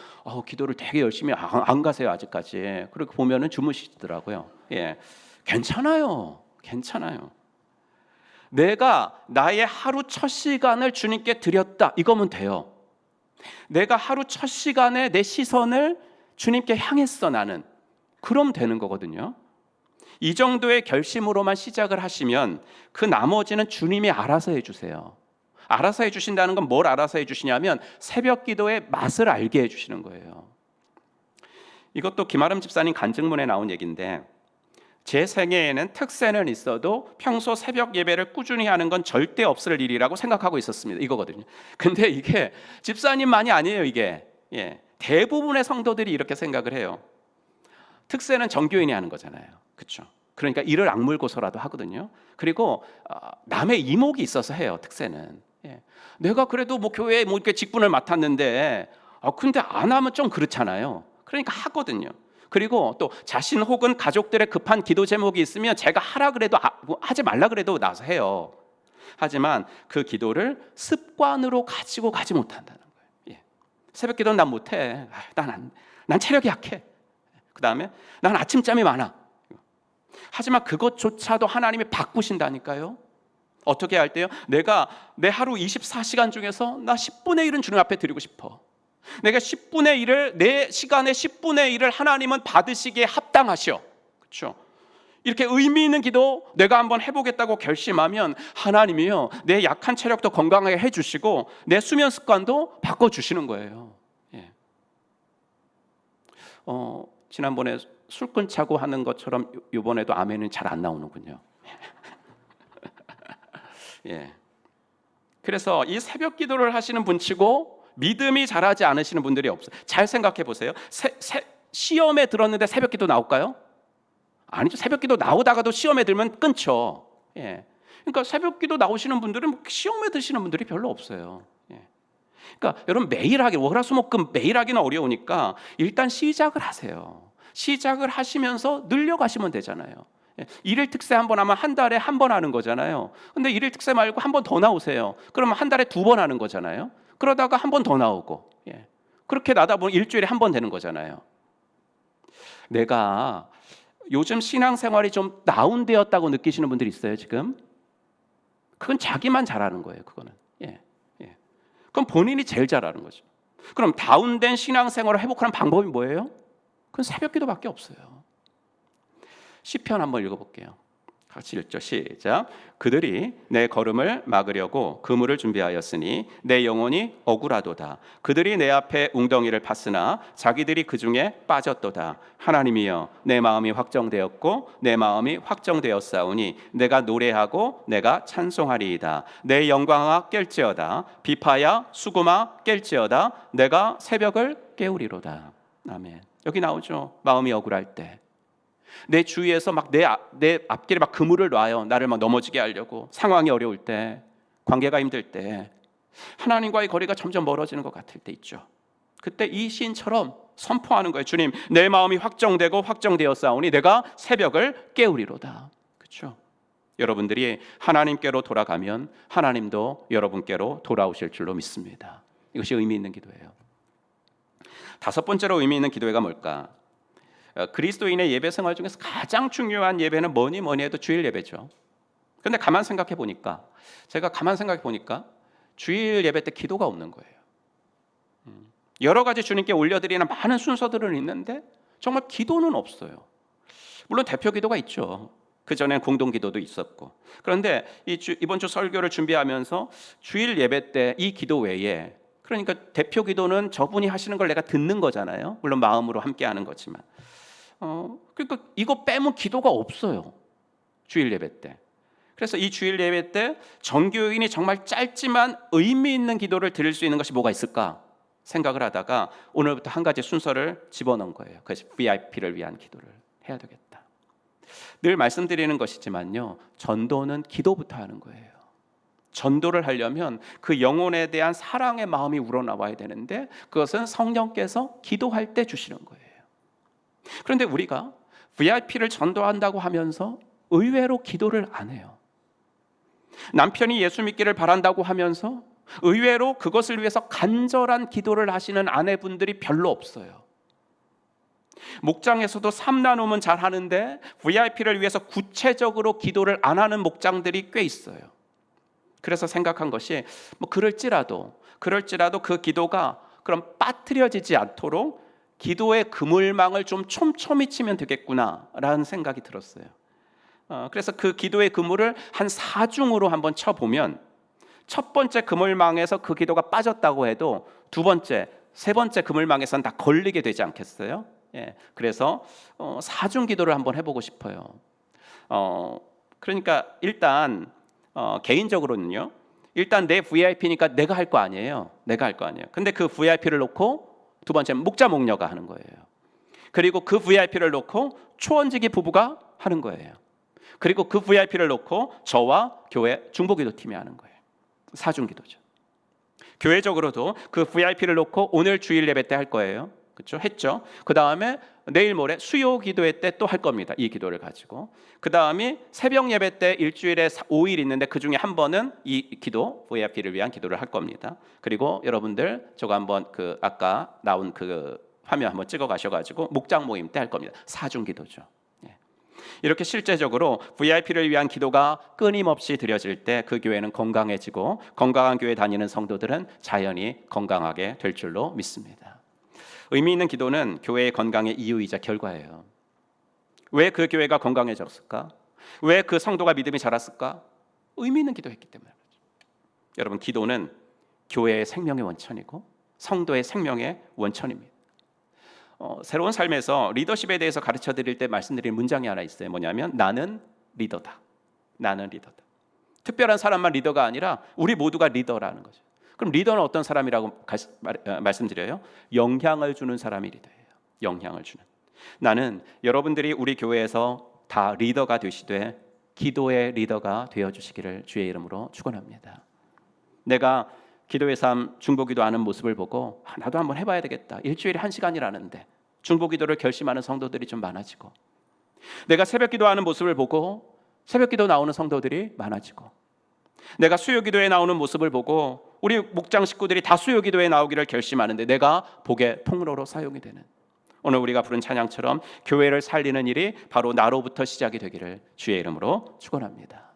기도를 되게 열심히 안 가세요 아직까지. 그렇게 보면은 주무시더라고요. 괜찮아요. 내가 나의 하루 첫 시간을 주님께 드렸다, 이거면 돼요. 내가 하루 첫 시간에 내 시선을 주님께 향했어 나는, 그럼 되는 거거든요. 이 정도의 결심으로만 시작을 하시면 그 나머지는 주님이 알아서 해주세요. 알아서 해주신다는 건 뭘 알아서 해주시냐면 새벽 기도의 맛을 알게 해주시는 거예요. 이것도 김아름 집사님 간증문에 나온 얘기인데, 제 생애에는 특세는 있어도 평소 새벽 예배를 꾸준히 하는 건 절대 없을 일이라고 생각하고 있었습니다. 이거거든요. 근데 이게 집사님만이 아니에요. 이게 대부분의 성도들이 이렇게 생각을 해요. 특세는 정교인이 하는 거잖아요. 그렇죠? 그러니까 이를 악물고서라도 하거든요. 그리고 남의 이목이 있어서 해요. 특세는. 내가 그래도 뭐 교회에 뭐 이렇게 직분을 맡았는데 근데 안 하면 좀 그렇잖아요. 그러니까 하거든요. 그리고 또 자신 혹은 가족들의 급한 기도 제목이 있으면 제가 하라 그래도 하지 말라 그래도 나서 해요. 하지만 그 기도를 습관으로 가지고 가지 못한다는 거예요. 새벽 기도는 난 못해. 난 체력이 약해. 그 다음에 난 아침잠이 많아. 하지만 그것조차도 하나님이 바꾸신다니까요. 어떻게 할 때요? 내가 내 하루 24시간 중에서 나 10분의 1은 주님 앞에 드리고 싶어. 내가 10분의 1을 내 시간의 10분의 1을 하나님은 받으시기에 합당하시오. 그렇죠? 이렇게 의미 있는 기도 내가 한번 해보겠다고 결심하면 하나님이요 내 약한 체력도 건강하게 해주시고 내 수면 습관도 바꿔주시는 거예요. 예. 지난번에 술 끊자고 하는 것처럼 이번에도 아멘은 잘 안 나오는군요. 예. 그래서 이 새벽 기도를 하시는 분치고 믿음이 자라지 않으시는 분들이 없어요. 잘 생각해 보세요. 시험에 들었는데 새벽 기도 나올까요? 아니죠. 새벽 기도 나오다가도 시험에 들면 끊죠. 예. 그러니까 새벽 기도 나오시는 분들은 시험에 드시는 분들이 별로 없어요. 예. 그러니까 여러분 매일 하기 월화수목금 매일 하기는 어려우니까 일단 시작을 하세요. 시작을 하시면서 늘려가시면 되잖아요. 예. 일일 특세 한 번 하면 한 달에 한 번 하는 거잖아요. 근데 일일 특세 말고 한 번 더 나오세요. 그러면 한 달에 2번 하는 거잖아요. 그러다가 한 번 더 나오고, 예. 그렇게 나다 보면 일주일에 한 번 되는 거잖아요. 내가 요즘 신앙생활이 좀 다운되었다고 느끼시는 분들이 있어요 지금? 그건 자기만 잘하는 거예요. 그거는 그럼 본인이 제일 잘하는 거죠. 그럼 다운된 신앙생활을 회복하는 방법이 뭐예요? 그건 새벽기도밖에 없어요. 시편 한번 읽어볼게요. 같이 읽죠. 시작. 그들이 내 걸음을 막으려고 그물을 준비하였으니 내 영혼이 억울하도다. 그들이 내 앞에 웅덩이를 팠으나 자기들이 그 중에 빠졌도다. 하나님이여 내 마음이 확정되었고 내 마음이 확정되었사오니 내가 노래하고 내가 찬송하리이다. 내 영광아 깰지어다. 비파야 수금아 깰지어다. 내가 새벽을 깨우리로다. 아멘. 여기 나오죠. 마음이 억울할 때. 내 주위에서 막 내 앞길에 막 그물을 놔요. 나를 막 넘어지게 하려고. 상황이 어려울 때, 관계가 힘들 때, 하나님과의 거리가 점점 멀어지는 것 같을 때 있죠. 그때 이 시인처럼 선포하는 거예요. 주님, 내 마음이 확정되고 확정되었사오니 내가 새벽을 깨우리로다. 그렇죠? 여러분들이 하나님께로 돌아가면 하나님도 여러분께로 돌아오실 줄로 믿습니다. 이것이 의미 있는 기도예요. 5번째로 의미 있는 기도회가 뭘까? 그리스도인의 예배 생활 중에서 가장 중요한 예배는 뭐니 해도 주일 예배죠. 그런데 제가 가만 생각해 보니까 주일 예배 때 기도가 없는 거예요. 여러 가지 주님께 올려드리는 많은 순서들은 있는데 정말 기도는 없어요. 물론 대표 기도가 있죠. 그 전엔 공동 기도도 있었고. 그런데 이번 주 설교를 준비하면서 주일 예배 때 이 기도 외에, 그러니까 대표 기도는 저분이 하시는 걸 내가 듣는 거잖아요. 물론 마음으로 함께 하는 거지만. 그러니까 이거 빼면 기도가 없어요. 주일 예배 때. 그래서 이 주일 예배 때 정교인이 정말 짧지만 의미 있는 기도를 드릴 수 있는 것이 뭐가 있을까 생각을 하다가 오늘부터 한 가지 순서를 집어넣은 거예요. 그래서 VIP를 위한 기도를 해야 되겠다. 늘 말씀드리는 것이지만요, 전도는 기도부터 하는 거예요. 전도를 하려면 그 영혼에 대한 사랑의 마음이 우러나와야 되는데 그것은 성령께서 기도할 때 주시는 거예요. 그런데 우리가 VIP를 전도한다고 하면서 의외로 기도를 안 해요. 남편이 예수 믿기를 바란다고 하면서 의외로 그것을 위해서 간절한 기도를 하시는 아내분들이 별로 없어요. 목장에서도 3나눔은 잘 하는데 VIP를 위해서 구체적으로 기도를 안 하는 목장들이 꽤 있어요. 그래서 생각한 것이 그럴지라도 그 기도가 그럼 빠뜨려지지 않도록 기도의 그물망을 좀 촘촘히 치면 되겠구나라는 생각이 들었어요. 그래서 그 기도의 그물을 한 4중으로 한번 쳐보면 첫 번째 그물망에서 그 기도가 빠졌다고 해도 두 번째, 세 번째 그물망에서는 다 걸리게 되지 않겠어요? 예, 그래서 4중 기도를 한번 해보고 싶어요. 그러니까 일단 개인적으로는요. 일단 내 VIP니까 내가 할 거 아니에요. 근데 그 VIP를 놓고 두 번째 목자 목녀가 하는 거예요. 그리고 그 VIP를 놓고 초원지기 부부가 하는 거예요. 그리고 그 VIP를 놓고 저와 교회 중보기도팀이 하는 거예요. 4중 기도죠. 교회적으로도 그 VIP를 놓고 오늘 주일 예배 때 할 거예요. 그렇죠? 했죠. 그 다음에 내일 모레 수요 기도회 때 또 할 겁니다. 이 기도를 가지고. 그 다음에 새벽 예배 때 일주일에 5일 있는데 그 중에 한 번은 이 기도, VIP를 위한 기도를 할 겁니다. 그리고 여러분들 저거 한번 그 아까 나온 그 화면 한번 찍어 가셔가지고 목장 모임 때 할 겁니다. 4중 기도죠. 이렇게 실제적으로 VIP를 위한 기도가 끊임없이 드려질 때 그 교회는 건강해지고 건강한 교회 다니는 성도들은 자연히 건강하게 될 줄로 믿습니다. 의미 있는 기도는 교회의 건강의 이유이자 결과예요. 왜 그 교회가 건강해졌을까? 왜 그 성도가 믿음이 자랐을까? 의미 있는 기도했기 때문에 그렇죠. 여러분, 기도는 교회의 생명의 원천이고 성도의 생명의 원천입니다. 새로운 삶에서 리더십에 대해서 가르쳐 드릴 때 말씀드린 문장이 하나 있어요. 뭐냐면 나는 리더다. 나는 리더다. 특별한 사람만 리더가 아니라 우리 모두가 리더라는 거죠. 그럼 리더는 어떤 사람이라고 말씀드려요? 영향을 주는 사람이 리더예요. 영향을 주는. 나는 여러분들이 우리 교회에서 다 리더가 되시되 기도의 리더가 되어주시기를 주의 이름으로 축원합니다. 내가 기도의 삶, 중보기도 하는 모습을 보고 나도 한번 해봐야 되겠다. 일주일에 1시간이라는데 중보기도를 결심하는 성도들이 좀 많아지고, 내가 새벽기도하는 모습을 보고 새벽기도 나오는 성도들이 많아지고, 내가 수요기도에 나오는 모습을 보고 우리 목장 식구들이 다 수요기도에 나오기를 결심하는데 내가 복의 통로로 사용이 되는, 오늘 우리가 부른 찬양처럼 교회를 살리는 일이 바로 나로부터 시작이 되기를 주의 이름으로 축원합니다.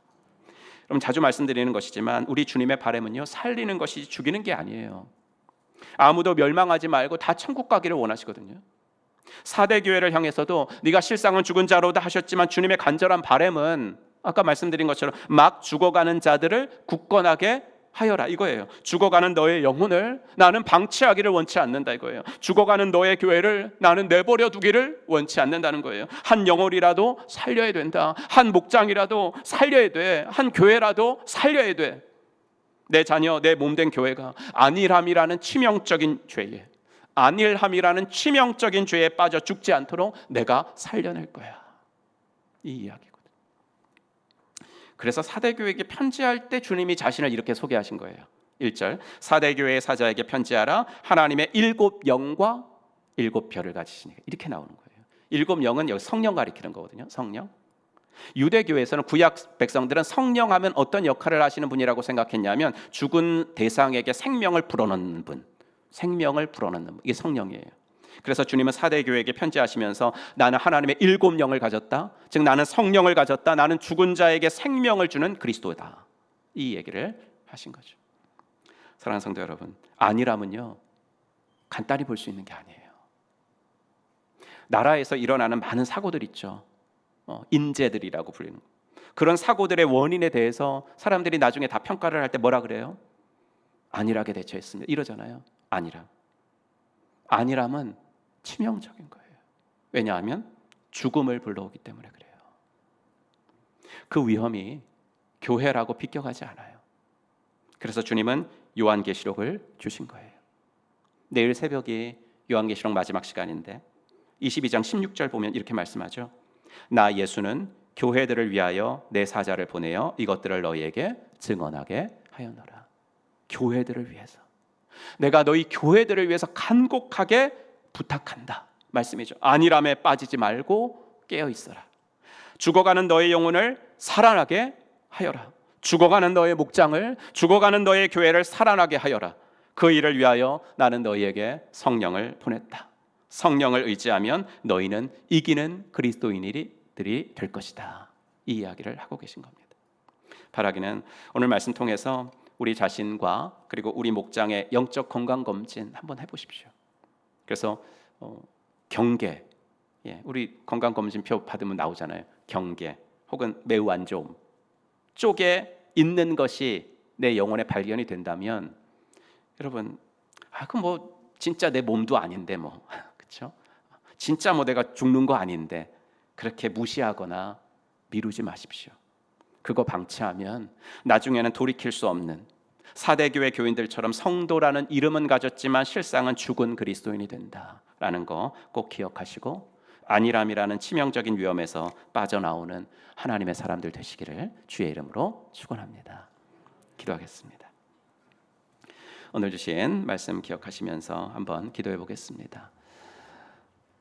그럼 자주 말씀드리는 것이지만 우리 주님의 바람은요, 살리는 것이 죽이는 게 아니에요. 아무도 멸망하지 말고 다 천국 가기를 원하시거든요. 4대 교회를 향해서도 네가 실상은 죽은 자로다 하셨지만 주님의 간절한 바람은 아까 말씀드린 것처럼 막 죽어가는 자들을 굳건하게 하여라 이거예요. 죽어가는 너의 영혼을 나는 방치하기를 원치 않는다 이거예요. 죽어가는 너의 교회를 나는 내버려 두기를 원치 않는다는 거예요. 한 영혼이라도 살려야 된다. 한 목장이라도 살려야 돼. 한 교회라도 살려야 돼. 내 자녀, 내 몸된 교회가 안일함이라는 치명적인 죄에, 안일함이라는 치명적인 죄에 빠져 죽지 않도록 내가 살려낼 거야. 이 이야기거든. 그래서 사대교회에게 편지할 때 주님이 자신을 이렇게 소개하신 거예요. 1절, 사대교회의 사자에게 편지하라. 하나님의 7 영과 7 별을 가지시니까 이렇게 나오는 거예요. 7 영은 여기 성령 가리키는 거거든요. 성령. 유대교회에서는 구약 백성들은 성령하면 어떤 역할을 하시는 분이라고 생각했냐면 죽은 대상에게 생명을 불어넣는 분, 생명을 불어넣는 분, 이게 성령이에요. 그래서 주님은 사대교회에게 편지하시면서 나는 하나님의 7 영을 가졌다, 즉 나는 성령을 가졌다, 나는 죽은 자에게 생명을 주는 그리스도다, 이 얘기를 하신 거죠. 사랑하는 성도 여러분, 안일함은요 간단히 볼 수 있는 게 아니에요. 나라에서 일어나는 많은 사고들 있죠. 인재들이라고 불리는 그런 사고들의 원인에 대해서 사람들이 나중에 다 평가를 할 때 뭐라 그래요? 안일하게 대처했습니다 이러잖아요. 안일함은 치명적인 거예요. 왜냐하면 죽음을 불러오기 때문에 그래요. 그 위험이 교회라고 비껴가지 않아요. 그래서 주님은 요한계시록을 주신 거예요. 내일 새벽이 요한계시록 마지막 시간인데 22장 16절 보면 이렇게 말씀하죠. 나 예수는 교회들을 위하여 내 사자를 보내어 이것들을 너희에게 증언하게 하였노라. 교회들을 위해서, 내가 너희 교회들을 위해서 간곡하게 부탁한다 말씀이죠. 안일함에 빠지지 말고 깨어 있어라. 죽어가는 너의 영혼을 살아나게 하여라. 죽어가는 너의 목장을, 죽어가는 너의 교회를 살아나게 하여라. 그 일을 위하여 나는 너희에게 성령을 보냈다. 성령을 의지하면 너희는 이기는 그리스도인들이 될 것이다. 이 이야기를 하고 계신 겁니다. 바라기는 오늘 말씀 통해서 우리 자신과 그리고 우리 목장의 영적 건강 검진 한번 해보십시오. 그래서 경계, 우리 건강 검진표 받으면 나오잖아요. 경계 혹은 매우 안 좋음 쪽에 있는 것이 내 영혼의 발견이 된다면, 여러분, 그럼 뭐 진짜 내 몸도 아닌데 뭐, 그렇죠? 진짜 뭐 내가 죽는 거 아닌데 그렇게 무시하거나 미루지 마십시오. 그거 방치하면 나중에는 돌이킬 수 없는 4대교회 교인들처럼 성도라는 이름은 가졌지만 실상은 죽은 그리스도인이 된다라는 거 꼭 기억하시고, 안일함이라는 치명적인 위험에서 빠져나오는 하나님의 사람들 되시기를 주의 이름으로 축원합니다. 기도하겠습니다. 오늘 주신 말씀 기억하시면서 한번 기도해 보겠습니다.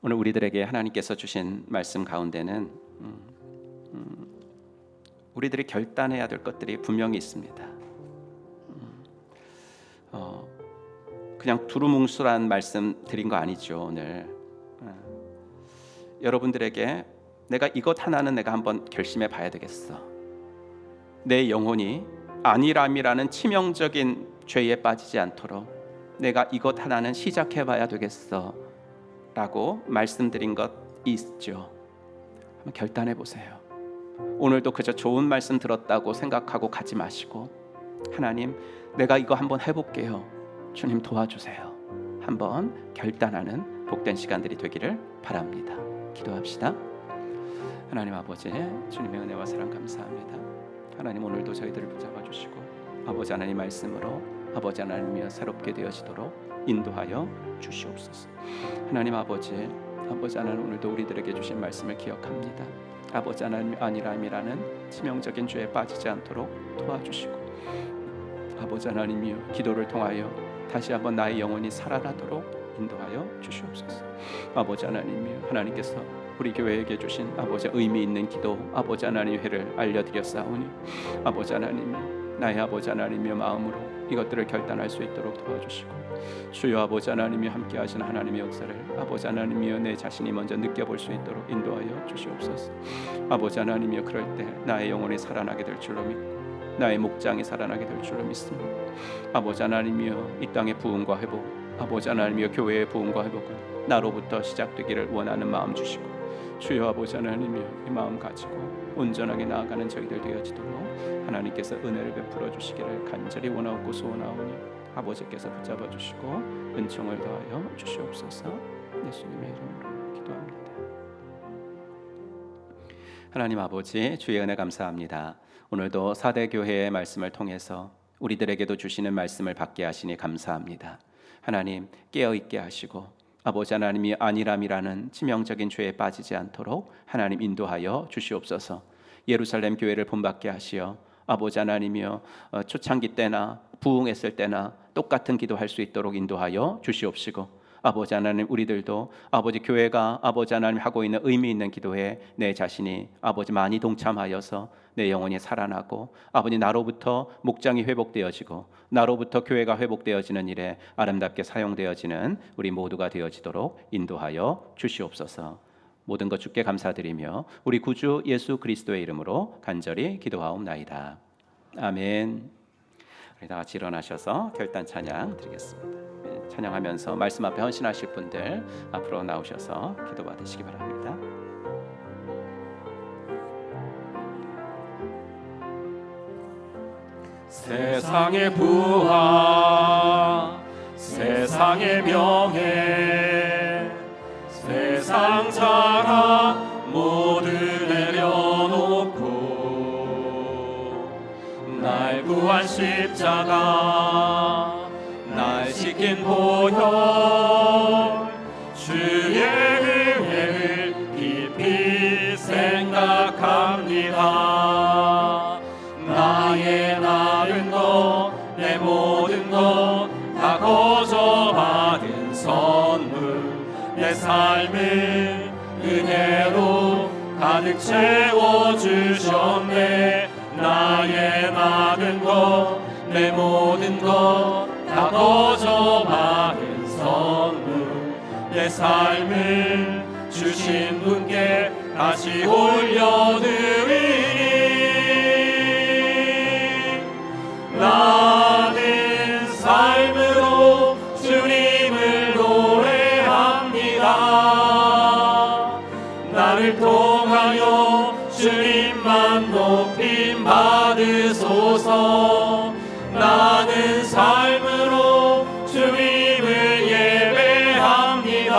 오늘 우리들에게 하나님께서 주신 말씀 가운데는 우리들이 결단해야 될 것들이 분명히 있습니다. 그냥 두루뭉술한 말씀 드린 거 아니죠. 오늘 여러분들에게 내가 이것 하나는 내가 한번 결심해 봐야 되겠어. 내 영혼이 안일함이라는 치명적인 죄에 빠지지 않도록 내가 이것 하나는 시작해봐야 되겠어 라고 말씀드린 것 있죠. 한번 결단해 보세요. 오늘도 그저 좋은 말씀 들었다고 생각하고 가지 마시고, 하나님 내가 이거 한번 해볼게요, 주님 도와주세요, 한번 결단하는 복된 시간들이 되기를 바랍니다. 기도합시다. 하나님 아버지, 주님의 은혜와 사랑 감사합니다. 하나님 오늘도 저희들을 붙잡아 주시고 아버지 하나님 말씀으로 아버지 하나님이여 새롭게 되어지도록 인도하여 주시옵소서. 하나님 아버지 하나님 오늘도 우리들에게 주신 말씀을 기억합니다. 아버지 하나님 아니람이라는 치명적인 죄에 빠지지 않도록 도와주시고, 아버지 하나님이여 기도를 통하여 다시 한번 나의 영혼이 살아나도록 인도하여 주시옵소서. 아버지 하나님이여 하나님께서 우리 교회에게 주신 아버지 의미 있는 기도 아버지 하나님의 회를 알려드렸사오니 아버지 하나님이여 나의 아버지 하나님의 마음으로 이것들을 결단할 수 있도록 도와주시고, 주여 아버지 하나님이 함께 하신 하나님의 역사를 아버지 하나님이여 내 자신이 먼저 느껴볼 수 있도록 인도하여 주시옵소서. 아버지 하나님이여 그럴 때 나의 영혼이 살아나게 될 줄로 믿고 나의 목장이 살아나게 될 줄로 믿습니다. 아버지 하나님이여 이 땅의 부흥과 회복, 아버지 하나님이여 교회의 부흥과 회복은 나로부터 시작되기를 원하는 마음 주시고, 주여 아버지 하나님이여 이 마음 가지고 온전하게 나아가는 저희들 되어지도록 하나님께서 은혜를 베풀어 주시기를 간절히 원하옵고 소원하오니 아버지께서 붙잡아 주시고 은총을 더하여 주시옵소서. 예수님의 이름으로 기도합니다. 하나님 아버지, 주의 은혜 감사합니다. 오늘도 4대 교회의 말씀을 통해서 우리들에게도 주시는 말씀을 받게 하시니 감사합니다. 하나님 깨어있게 하시고 아버지 하나님이 안일함이라는 치명적인 죄에 빠지지 않도록 하나님 인도하여 주시옵소서. 예루살렘 교회를 본받게 하시어 아버지 하나님이여 초창기 때나 부흥했을 때나 똑같은 기도할 수 있도록 인도하여 주시옵시고, 아버지 하나님 우리들도 아버지 교회가 아버지 하나님 하고 있는 의미 있는 기도에 내 자신이 아버지 많이 동참하여서 내 영혼이 살아나고 아버지 나로부터 목장이 회복되어지고 나로부터 교회가 회복되어지는 일에 아름답게 사용되어지는 우리 모두가 되어지도록 인도하여 주시옵소서. 모든 것 주께 감사드리며 우리 구주 예수 그리스도의 이름으로 간절히 기도하옵나이다. 아멘. 우리 다 같이 일어나셔서 결단 찬양 드리겠습니다. 찬양하면서 말씀 앞에 헌신하실 분들 앞으로 나오셔서 기도 받으시기 바랍니다. 세상의 부하, 세상의 명예, 세상 자랑 모두 내려놓고 날 구한 십자가, 날 지킨 보혈, 주의 은혜를 깊이 생각합니다. 나의 나은 것, 내 모든 것 다 거저 받은 선물, 내 삶을 은혜로 가득 채워주셨네. 나의 나은 것, 내 모든 것 다 거저 받은 선물, 내 삶을 주신 분께 다시 올려드리니 나는 삶으로 주님을 노래합니다. 나를 통하여 주님만 높임 받으소서. 나는 삶으로 주님을 예배합니다.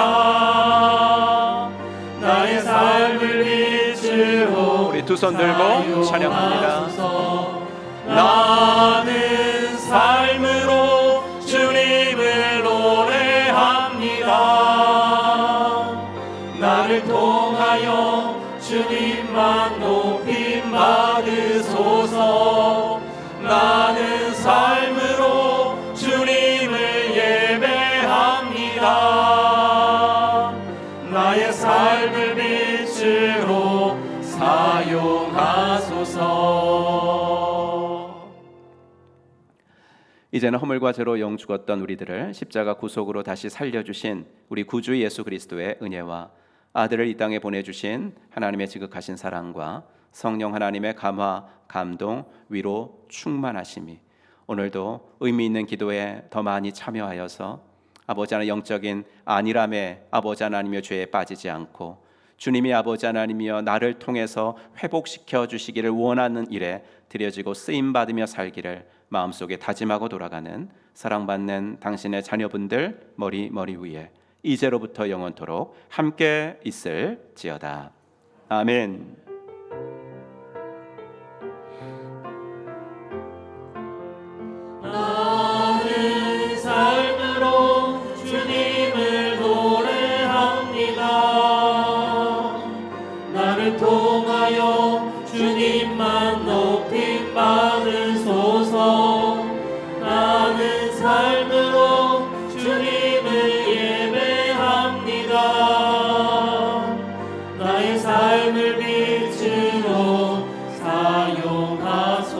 나의 삶을 빛으로 우리 두 손 들고 찬양합니다. 나는 삶으로 주님을 노래합니다. 나를 통하여 주님만 높임 받으소서. 나는 삶으로 주님을 예배합니다. 나의 삶을 빛으로 사용하소서. 이제는 허물과 죄로 영 죽었던 우리들을 십자가 구속으로 다시 살려주신 우리 구주 예수 그리스도의 은혜와 아들을 이 땅에 보내주신 하나님의 지극하신 사랑과 성령 하나님의 감화, 감동, 위로, 충만하심이 오늘도 의미 있는 기도에 더 많이 참여하여서 아버지 하나님 영적인 안일함에 아버지 하나님이여 죄에 빠지지 않고 주님이 아버지 하나님이여 나를 통해서 회복시켜 주시기를 원하는 일에 드려지고 쓰임받으며 살기를 마음속에 다짐하고 돌아가는 사랑받는 당신의 자녀분들 머리 위에 이제로부터 영원토록 함께 있을지어다. 아멘. 나는 삶으로 주님을 노래합니다. 나를 통하여 주님만 높임 받으소서. 나는 삶으로 주님을 예배합니다. 나의 삶을 빛으로 사용하소서.